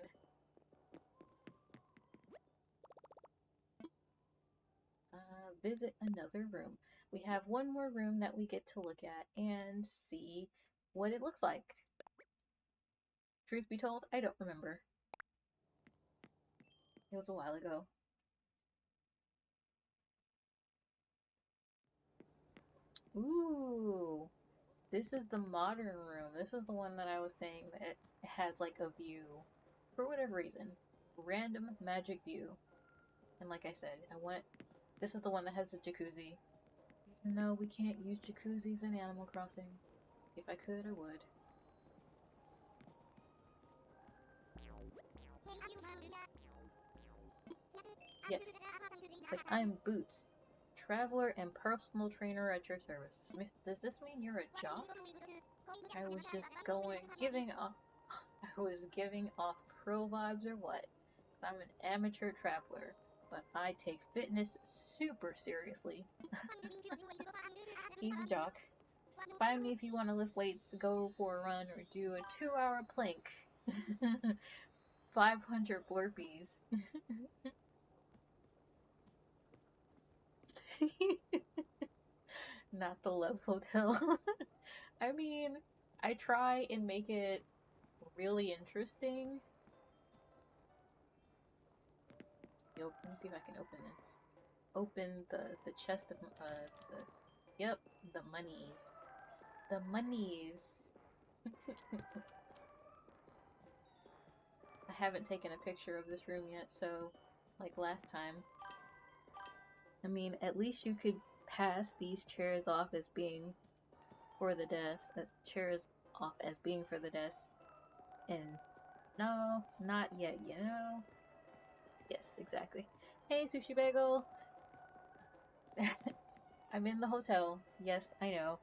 Visit another room. We have one more room that we get to look at and see what it looks like. Truth be told, I don't remember. It was a while ago. Ooh, this is the modern room. This is the one that I was saying that has like a view. For whatever reason. Random magic view. And like I said, this is the one that has the jacuzzi. Even though we can't use jacuzzis in Animal Crossing. If I could, I would. Yes. Like, I'm Boots, traveler and personal trainer at your service. Does this mean you're a jock? I was just giving off I was giving off pro vibes or what? I'm an amateur traveler, but I take fitness super seriously. He's a jock. Find me if you want to lift weights, go for a run, or do a 2-hour plank. 500 burpees. Not the Love Hotel. I mean, I try and make it really interesting. Let me see if I can open this. Open the chest of yep, the monies. The monies. I haven't taken a picture of this room yet, so like last time. I mean, at least you could pass these chairs off as being for the desk. Chairs off as being for the desk. And no, not yet, you know? Yes, exactly. Hey, Sushi Bagel! I'm in the hotel. Yes, I know.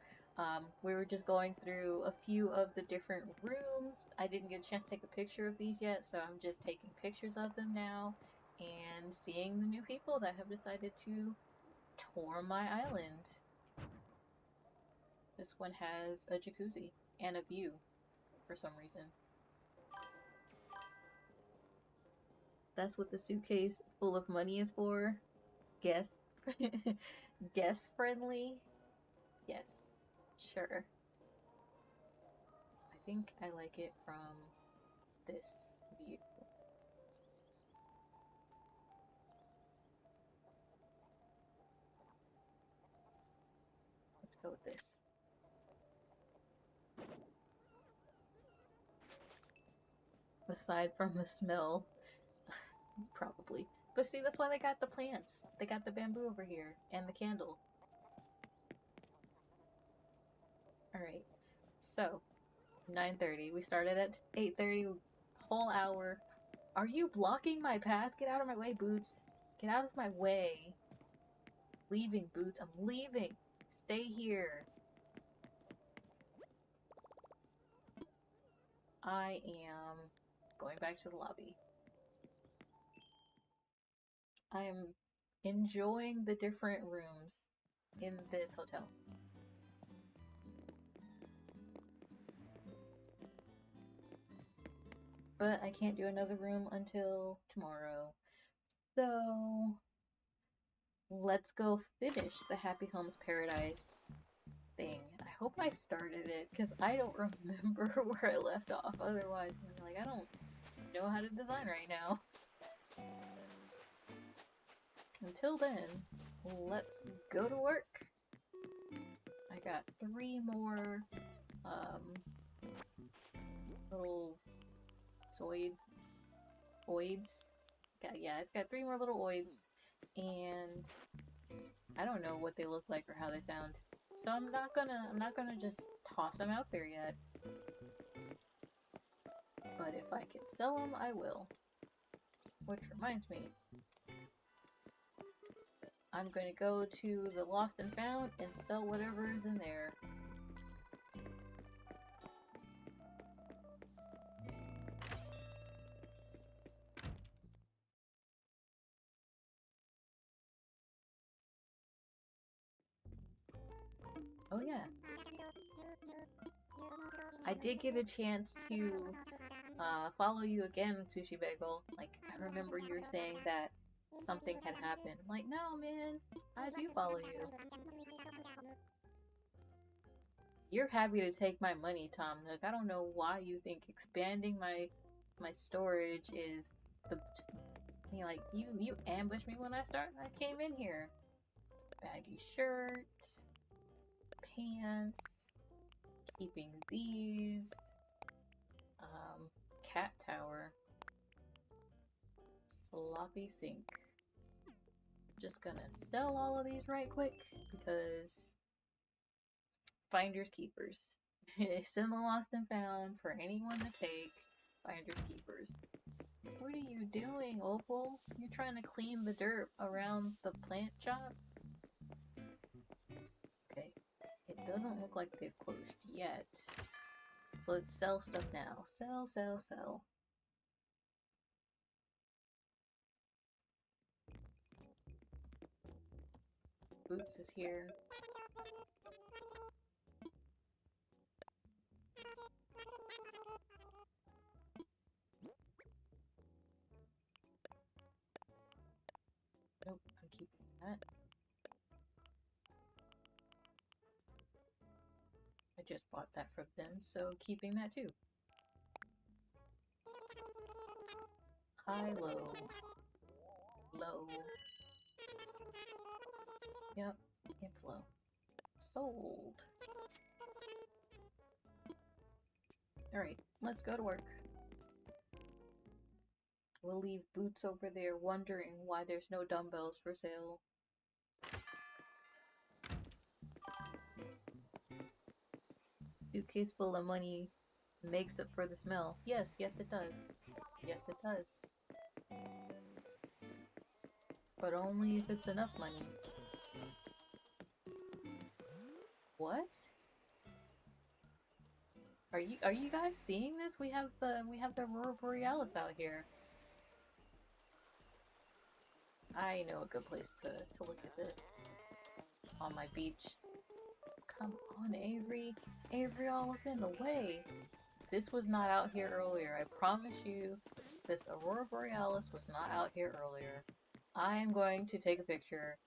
We were just going through a few of the different rooms. I didn't get a chance to take a picture of these yet, so I'm just taking pictures of them now and seeing the new people that have decided to tour my island. This one has a jacuzzi and a view for some reason. That's what the suitcase full of money is for. Guest guest friendly? Yes, sure. I think I like it from this view. Let's go with this. Aside from the smell, probably. But see, that's why they got the plants. They got the bamboo over here and the candle. Alright, so 9:30. We started at 8:30, whole hour. Are you blocking my path? Get out of my way, Boots. Get out of my way. Leaving, Boots. I'm leaving. Stay here. I am going back to the lobby. I'm enjoying the different rooms in this hotel. But I can't do another room until tomorrow. So let's go finish the Happy Homes Paradise thing. I hope I started it because I don't remember where I left off. Otherwise, I'm like, I don't know how to design right now. Until then, let's go to work. I got 3 more little oids. Yeah, I've got 3 more little oids, and I don't know what they look like or how they sound. So I'm not gonna just toss them out there yet. But if I can sell them, I will. Which reminds me, I'm gonna go to the Lost and Found and sell whatever is in there. Oh yeah. I did get a chance to follow you again, Sushi Bagel. Like, I remember you were saying that something had happened. I'm like, no, man, I do follow you. You're happy to take my money, Tom. Like, I don't know why you think expanding my storage is the... You know, like, you ambushed me when I came in here. Baggy shirt, pants, keeping these, cat tower, sloppy sink. Just gonna sell all of these right quick because finders keepers. It's in the Lost and Found for anyone to take. Finders keepers. What are you doing, Opal? You're trying to clean the dirt around the plant shop? Okay, it doesn't look like they've closed yet. Let's sell stuff now. Sell, sell, sell. Boots is here. Nope, I'm keeping that. I just bought that from them, so keeping that too. High, low. Low. Yep, it's low. Sold. Alright, let's go to work. We'll leave Boots over there wondering why there's no dumbbells for sale. Suitcase full of money makes up for the smell. Yes, yes it does. Yes it does. But only if it's enough money. What? Are you guys seeing this? We have the Aurora Borealis out here. I know a good place to look at this. On my beach. Come on, Avery. Avery all up in the way. This was not out here earlier. I promise you, this Aurora Borealis was not out here earlier. I am going to take a picture.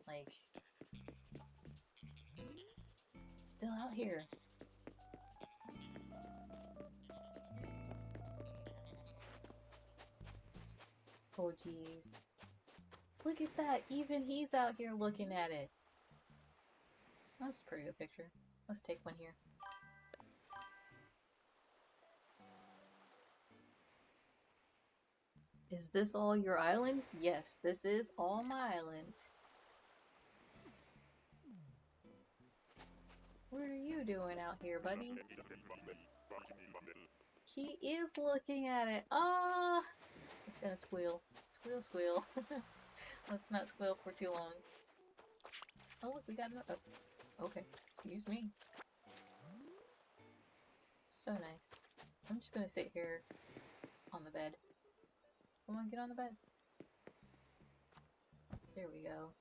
Like, still out here. Oh, jeez. Look at that. Even he's out here looking at it. That's a pretty good picture. Let's take one here. Is this all your island? Yes, this is all my island. What are you doing out here, buddy? He is looking at it. Ah! Just gonna squeal. Squeal, squeal. Let's not squeal for too long. Oh, look, we got another. Oh, okay, excuse me. So nice. I'm just gonna sit here on the bed. Come on, get on the bed. There we go.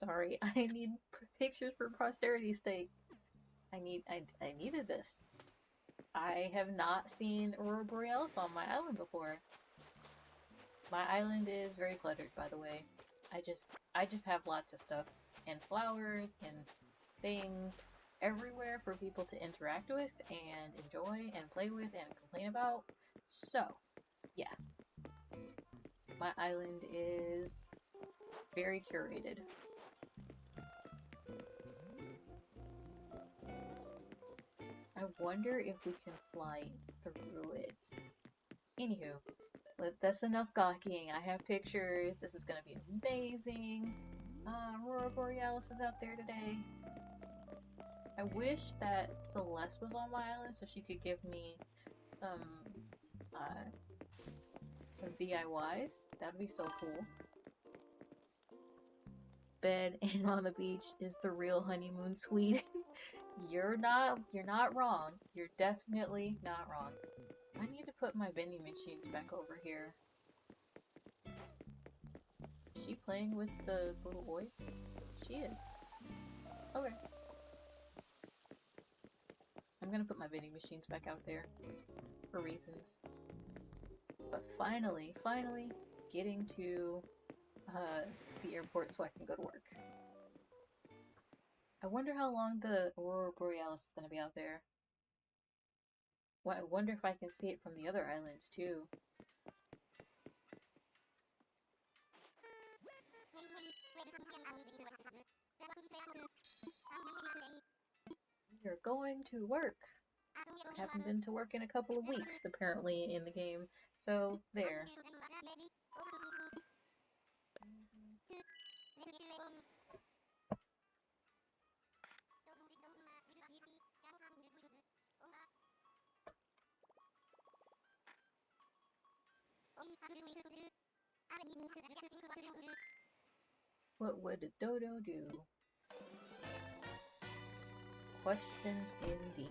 Sorry, I need pictures for posterity's sake. I needed this. I have not seen Aurora Borealis on my island before. My island is very cluttered, by the way. I just have lots of stuff and flowers and things everywhere for people to interact with and enjoy and play with and complain about. So, yeah. My island is very curated. I wonder if we can fly through it. Anywho, that's enough gawking. I have pictures. This is gonna be amazing. Aurora Borealis is out there today. I wish that Celeste was on my island so she could give me some DIYs. That'd be so cool. Bed and on the beach is the real honeymoon suite. You're not wrong. You're definitely not wrong. I need to put my vending machines back over here. Is she playing with the little oids? She is. Okay. I'm gonna put my vending machines back out there for reasons. But finally getting to the airport so I can go to work. I wonder how long the Aurora Borealis is gonna be out there. Well, I wonder if I can see it from the other islands too. We are going to work. Haven't been to work in a couple of weeks, apparently, in the game. So, there. What would a dodo do? Questions indeed.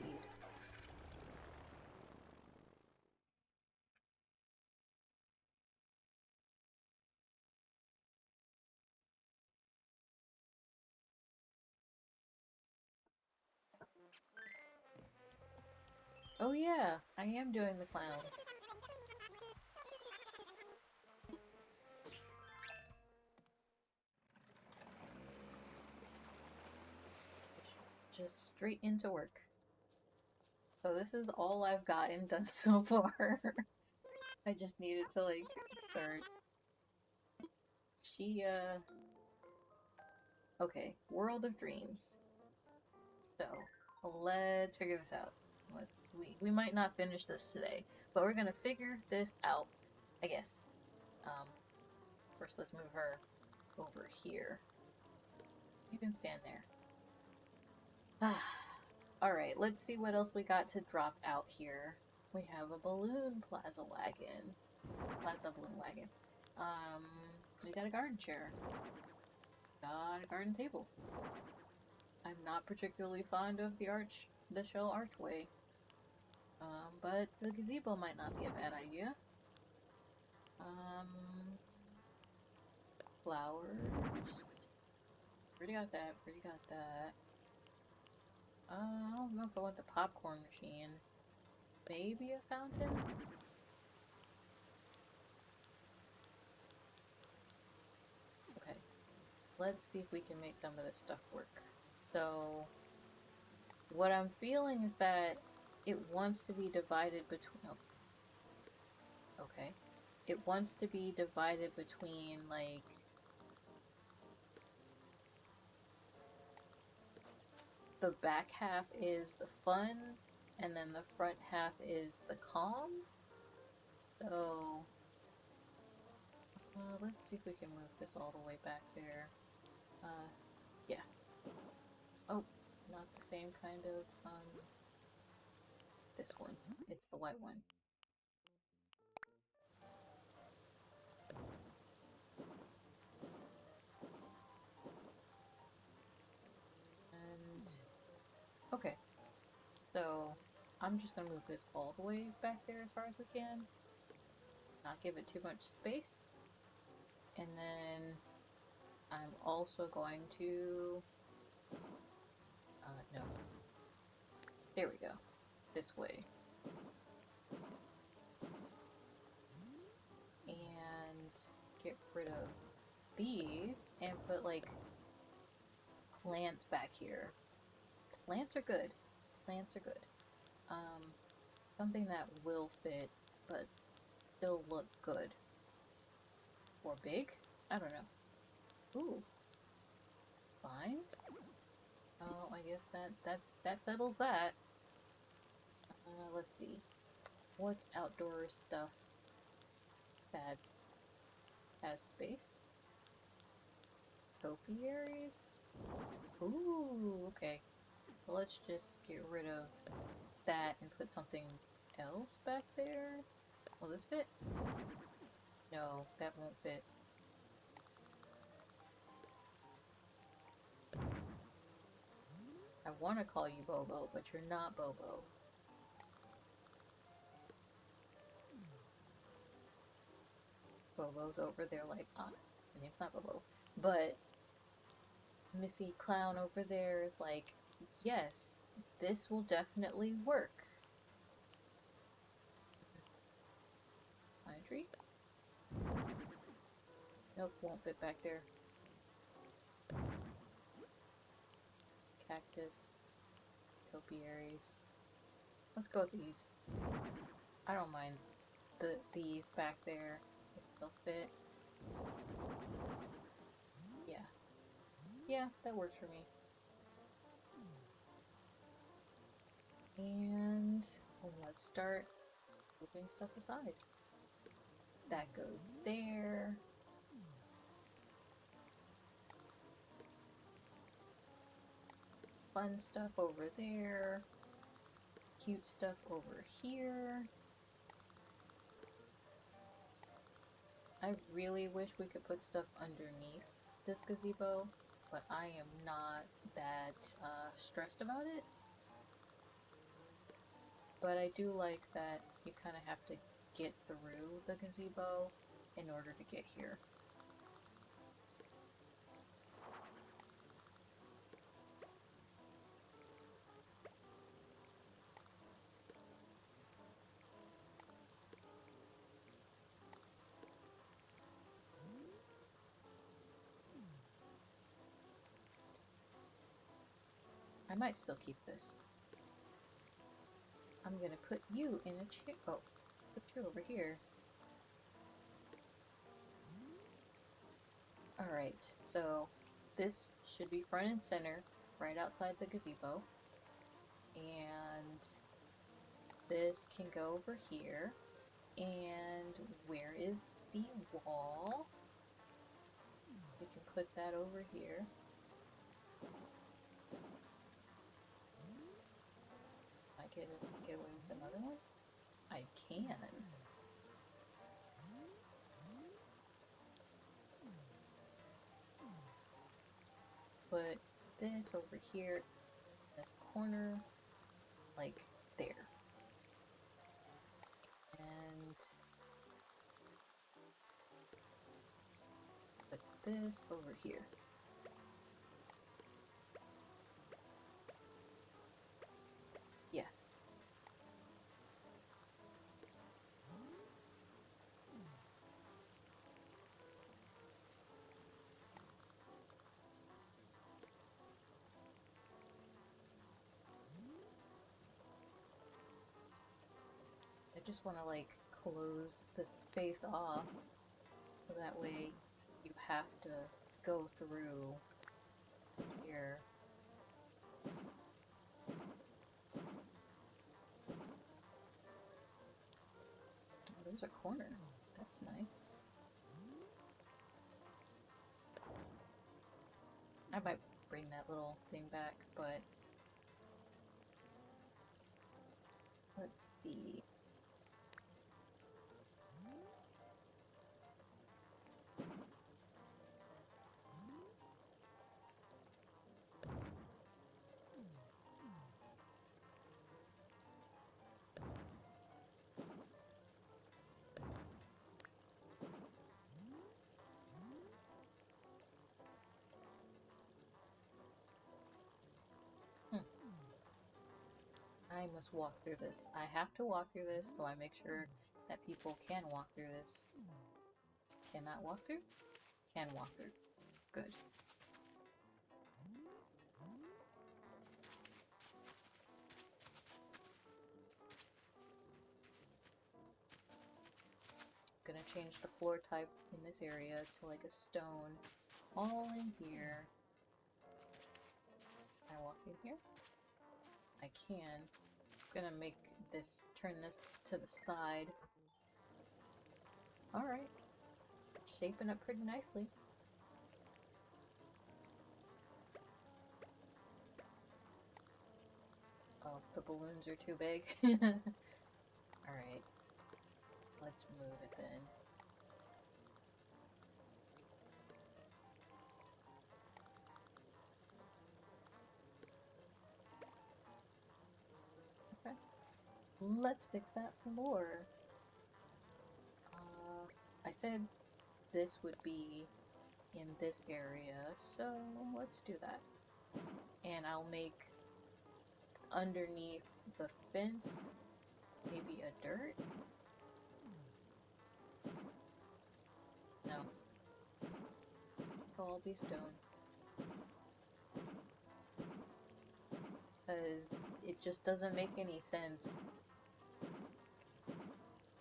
Oh yeah, I am doing the clown. Just straight into work. So this is all I've gotten done so far. I just needed to, like, start. Okay, World of Dreams. So, let's figure this out. We might not finish this today, but we're gonna figure this out, I guess. First let's move her over here. You can stand there. Alright, let's see what else we got to drop out here. We have a balloon plaza wagon. Plaza balloon wagon. We got a garden chair. Got a garden table. I'm not particularly fond of the shell archway. But the gazebo might not be a bad idea. Flowers. Already got that, already got that. I don't know if I want the popcorn machine. Maybe a fountain? Okay. Let's see if we can make some of this stuff work. So, what I'm feeling is that it wants to be divided between... Oh. Okay. It wants to be divided between, like... The back half is the fun, and then the front half is the calm. So... let's see if we can move this all the way back there. Yeah. Oh, not the same kind of, this one. It's the white one. And, okay. So, I'm just gonna move this all the way back there as far as we can. Not give it too much space. And then, I'm also going to, no. There we go. This way. And get rid of these and put, like, plants back here. Plants are good. Plants are good. Something that will fit, but still look good. Or big? I don't know. Ooh. Vines? Oh, I guess that settles that. Let's see. What's outdoor stuff that has space? Topiaries? Ooh, okay. Let's just get rid of that and put something else back there. Will this fit? No, that won't fit. I want to call you Bobo, but you're not Bobo. Bobo's over there like, my name's not Bobo. But Missy Clown over there is like, yes, this will definitely work. Pine tree? Nope, won't fit back there. Cactus. Topiaries. Let's go with these. I don't mind these back there if they'll fit. Yeah. Yeah, that works for me. And let's start moving stuff aside. That goes there. Fun stuff over there. Cute stuff over here. I really wish we could put stuff underneath this gazebo, but I am not that stressed about it. But I do like that you kind of have to get through the gazebo in order to get here. I might still keep this. I'm gonna put you in a chair. Oh, put you over here. Alright, so this should be front and center, right outside the gazebo. And this can go over here. And where is the wall? We can put that over here. I get away with another one? I can. Put this over here, this corner, like there. And put this over here. Yeah. I just want to like close the space off so that way you have to go through here. Oh, there's a corner. That's nice. I might bring that little thing back, but let's see. I must walk through this. I have to walk through this, so I make sure that people can walk through this. Cannot walk through? Can walk through. Good. Gonna change the floor type in this area to like a stone. All in here. Can I walk in here? I can. I'm gonna make this, turn this to the side. Alright. Shaping up pretty nicely. Oh, the balloons are too big. Alright. Let's move it then. Okay. Let's fix that floor. I said this would be in this area, so let's do that. And I'll make underneath the fence maybe a dirt. No. It'll all be stone. Because it just doesn't make any sense.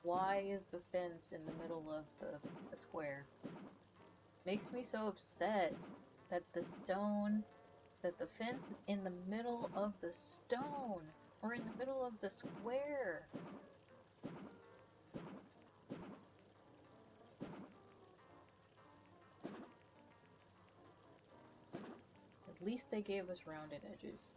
Why is the fence in the middle of the square? Makes me so upset that the fence is in the middle of the stone, or in the middle of the square. At least they gave us rounded edges.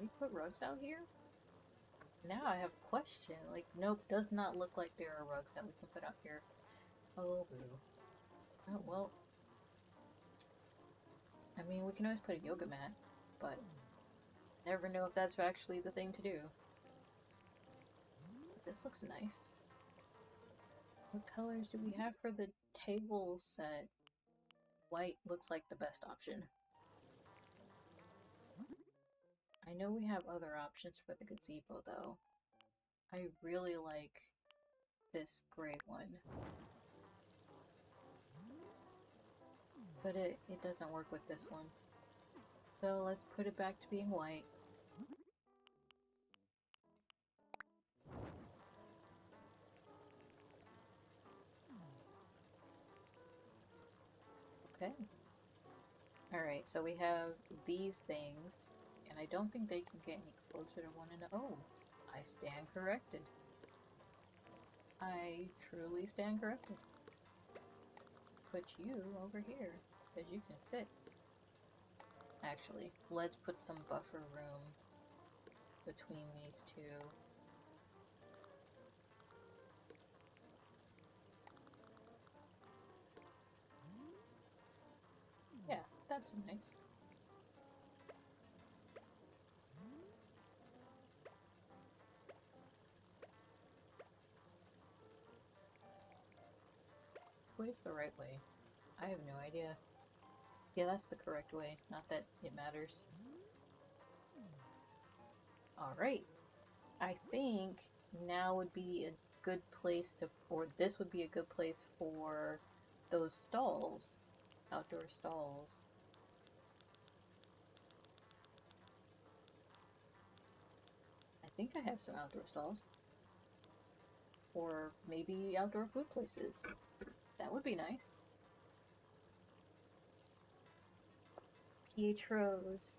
we put rugs out here? Now I have a question. Like, nope, does not look like there are rugs that we can put out here. Oh, boo. Oh, well. I mean, we can always put a yoga mat, but never know if that's actually the thing to do. But this looks nice. What colors do we have for the table set? White looks like the best option. I know we have other options for the gazebo, though. I really like this gray one. But it doesn't work with this one. So let's put it back to being white. Okay. Alright, so we have these things, and I don't think they can get any closer to one another. Oh, I stand corrected. I truly stand corrected. Put you over here, because you can fit. Actually, let's put some buffer room between these two. Yeah, that's nice. What is the right way? I have no idea. Yeah, that's the correct way. Not that it matters. Alright. I think now would be a good place to, or this would be a good place for those stalls. Outdoor stalls. I think I have some outdoor stalls. Or maybe outdoor food places. That would be nice. Pietro's.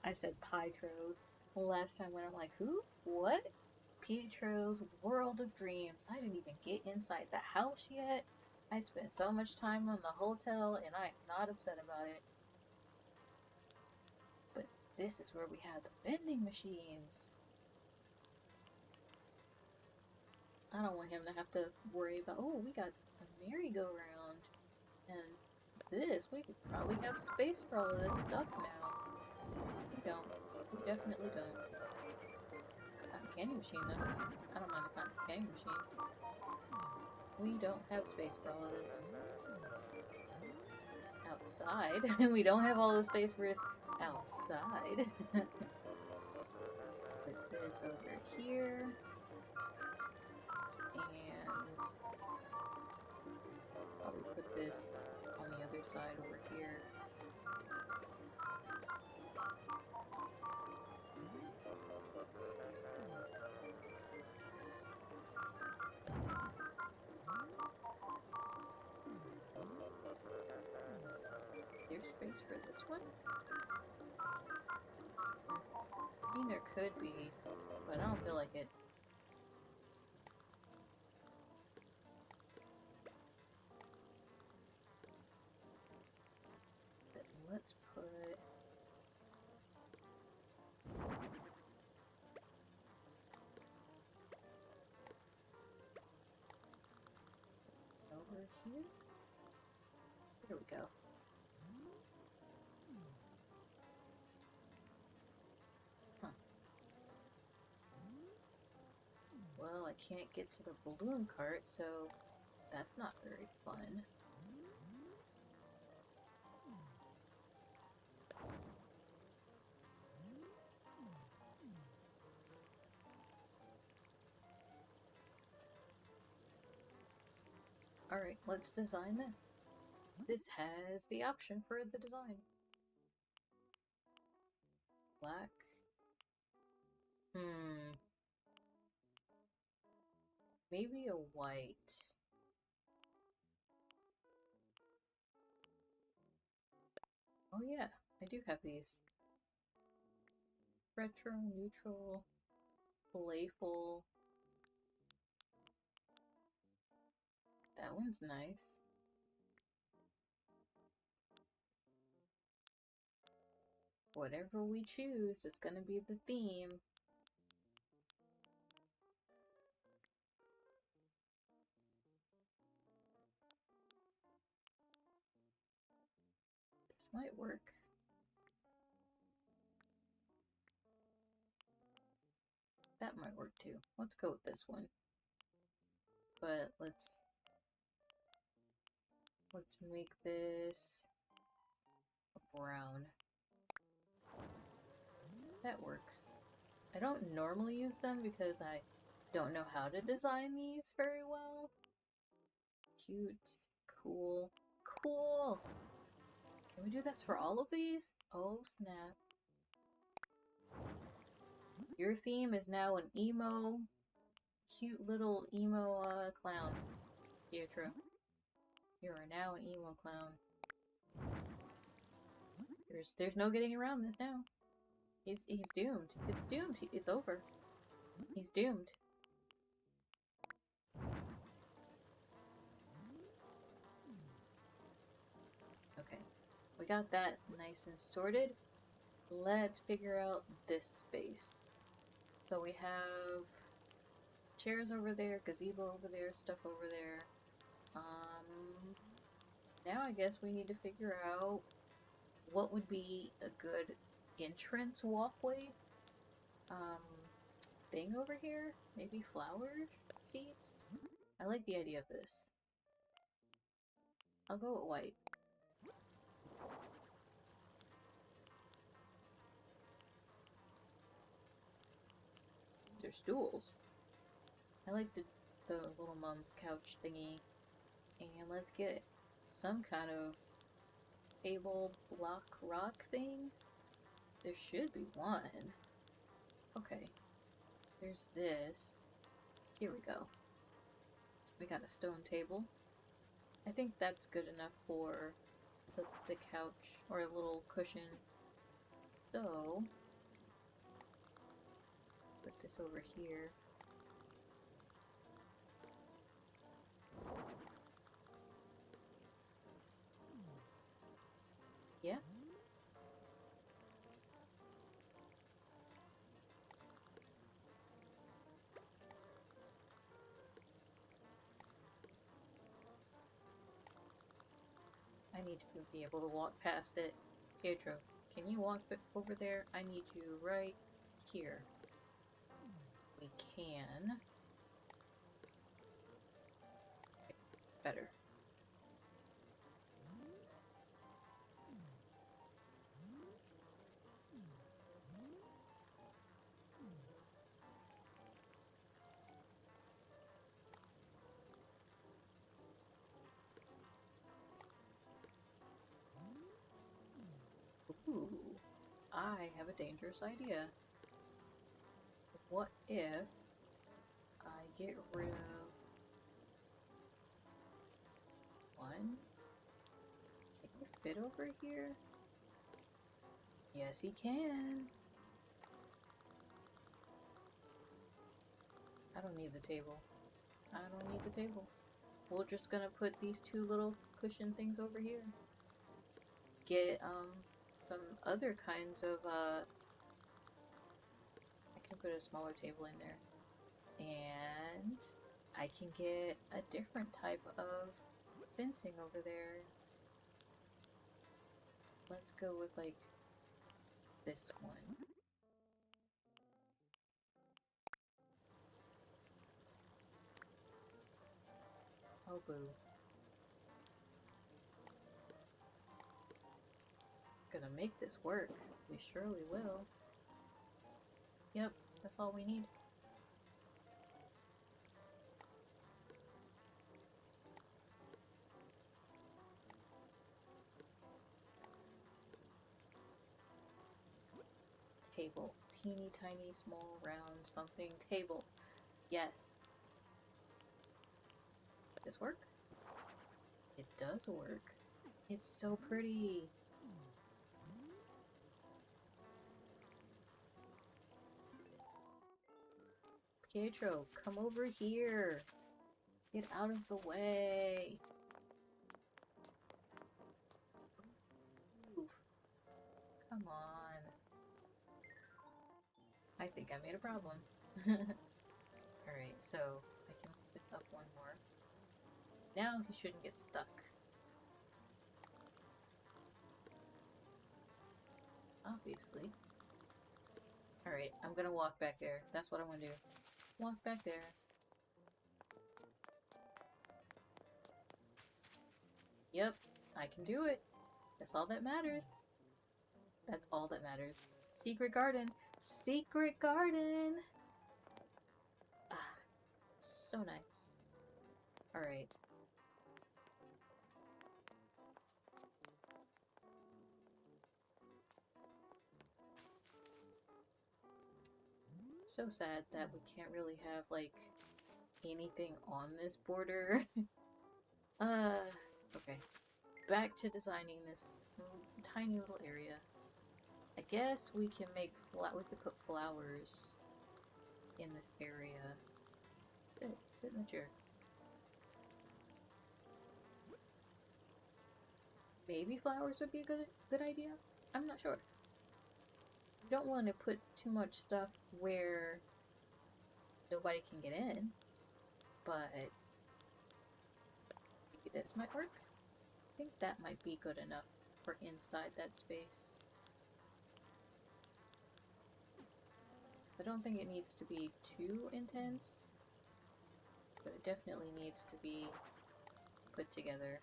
I said Pietro's. Last time when I'm like, who? What? Pietro's World of Dreams. I didn't even get inside the house yet. I spent so much time on the hotel and I'm not upset about it. But this is where we have the vending machines. I don't want him to have to worry about, oh, we got a merry-go-round. And this, we could probably have space for all of this stuff now. We don't. We definitely don't. Candy machine though. I don't mind if I'm a candy machine. We don't have space for all of this. Outside. We don't have all the space for this outside. Put this over here. And probably put this on the other side over here. There's space for this one? I mean, there could be, but I don't feel like it. But let's put over here. There we go. Huh. Well, I can't get to the balloon cart, so that's not very fun. Alright, let's design this. This has the option for the design. Black. Maybe a white. Oh yeah, I do have these. Retro, neutral, playful. That one's nice. Whatever we choose is gonna be the theme. This might work. That might work too. Let's go with this one. But let's make this brown. That works. I don't normally use them because I don't know how to design these very well. Cute. Cool. Cool! Can we do this for all of these? Oh snap. Your theme is now an emo, cute little emo clown. Pietro. You are now an emo clown. There's no getting around this now. He's doomed. It's doomed. It's over. He's doomed. Okay. We got that nice and sorted. Let's figure out this space. So we have chairs over there, gazebo over there, stuff over there. Now I guess we need to figure out what would be a good entrance walkway thing over here. Maybe flower seats? I like the idea of this. I'll go with white. They're stools. I like the little mom's couch thingy. And let's get some kind of table block rock thing. There should be one. Okay. There's this. Here we go. We got a stone table. I think that's good enough for the couch or a little cushion. So, put this over here. Yeah? I need to be able to walk past it. Pietro, can you walk over there? I need you right here. We can. Okay, better. Ooh, I have a dangerous idea. What if I get rid of one? Can you fit over here? Yes, he can. I don't need the table. I don't need the table. We're just gonna put these two little cushion things over here. Get, some other kinds of, I can put a smaller table in there. And I can get a different type of fencing over there. Let's go with, like, this one. Oh, boo. Gonna make this work. We surely will. Yep, that's all we need. Table. Teeny tiny small round something table. Yes. Does this work? It does work. It's so pretty. Pietro, come over here. Get out of the way. Move. Come on. I think I made a problem. Alright, so I can move it up one more. Now he shouldn't get stuck. Obviously. Alright, I'm gonna walk back there. That's what I'm gonna do. Walk back there. Yep, I can do it. That's all that matters. That's all that matters. Secret garden! Secret garden! Ah, so nice. Alright. So sad that we can't really have, like, anything on this border. Okay. Back to designing this tiny little area. I guess we can make we could put flowers in this area. Sit in the chair. Maybe flowers would be a good idea? I'm not sure. You don't want to put too much stuff where nobody can get in, but maybe this might work. I think that might be good enough for inside that space. I don't think it needs to be too intense, but it definitely needs to be put together.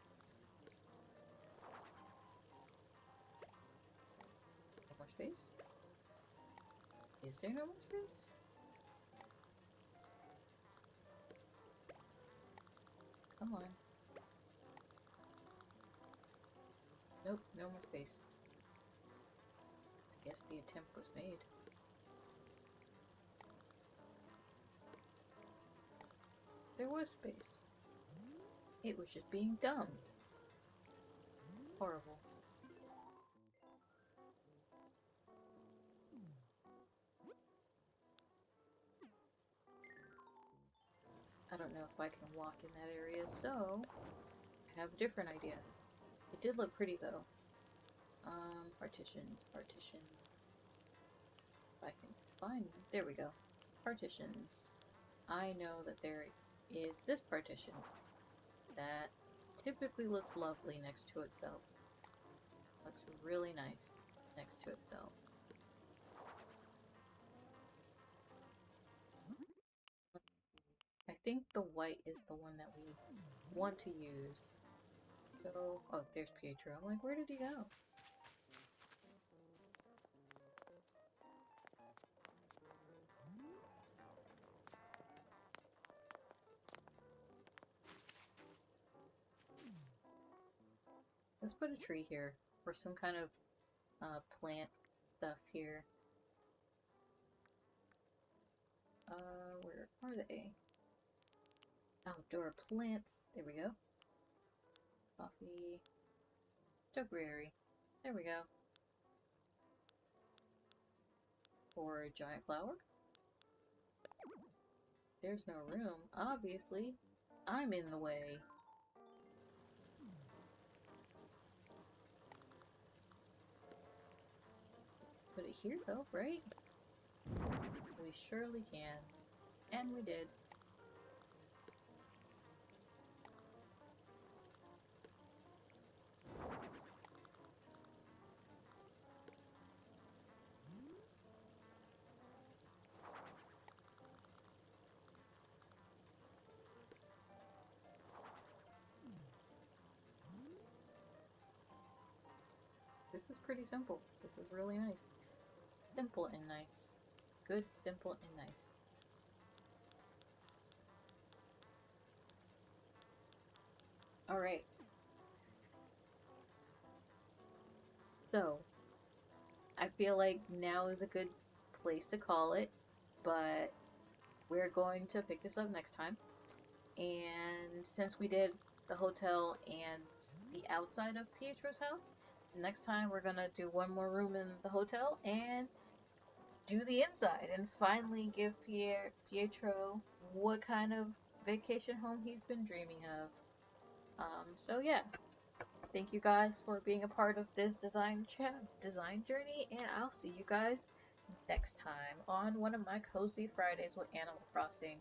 No more space? Is there no more space? Come on. Nope, no more space. I guess the attempt was made. There was space. It was just being dumb. Horrible. I don't know if I can walk in that area, so I have a different idea. It did look pretty though. Partitions. If I can find them. There we go. Partitions. I know that there is this partition that typically looks lovely next to itself. Looks really nice next to itself. I think the white is the one that we want to use. So, oh, there's Pietro. I'm like, where did he go? Let's put a tree here, or some kind of plant stuff here. Where are they? Outdoor plants. There we go. Coffee. Topiary. There we go. Or a giant flower. There's no room, obviously. I'm in the way. Put it here though, right? We surely can. And we did. This is pretty simple. This is really nice. Simple and nice. Good, simple, and nice. Alright. So, I feel like now is a good place to call it, but we're going to pick this up next time. And since we did the hotel and the outside of Pietro's house, next time we're gonna do one more room in the hotel and do the inside and finally give Pietro what kind of vacation home he's been dreaming of. So yeah, thank you guys for being a part of this design journey, and I'll see you guys next time on one of my Cozy Fridays with Animal Crossing.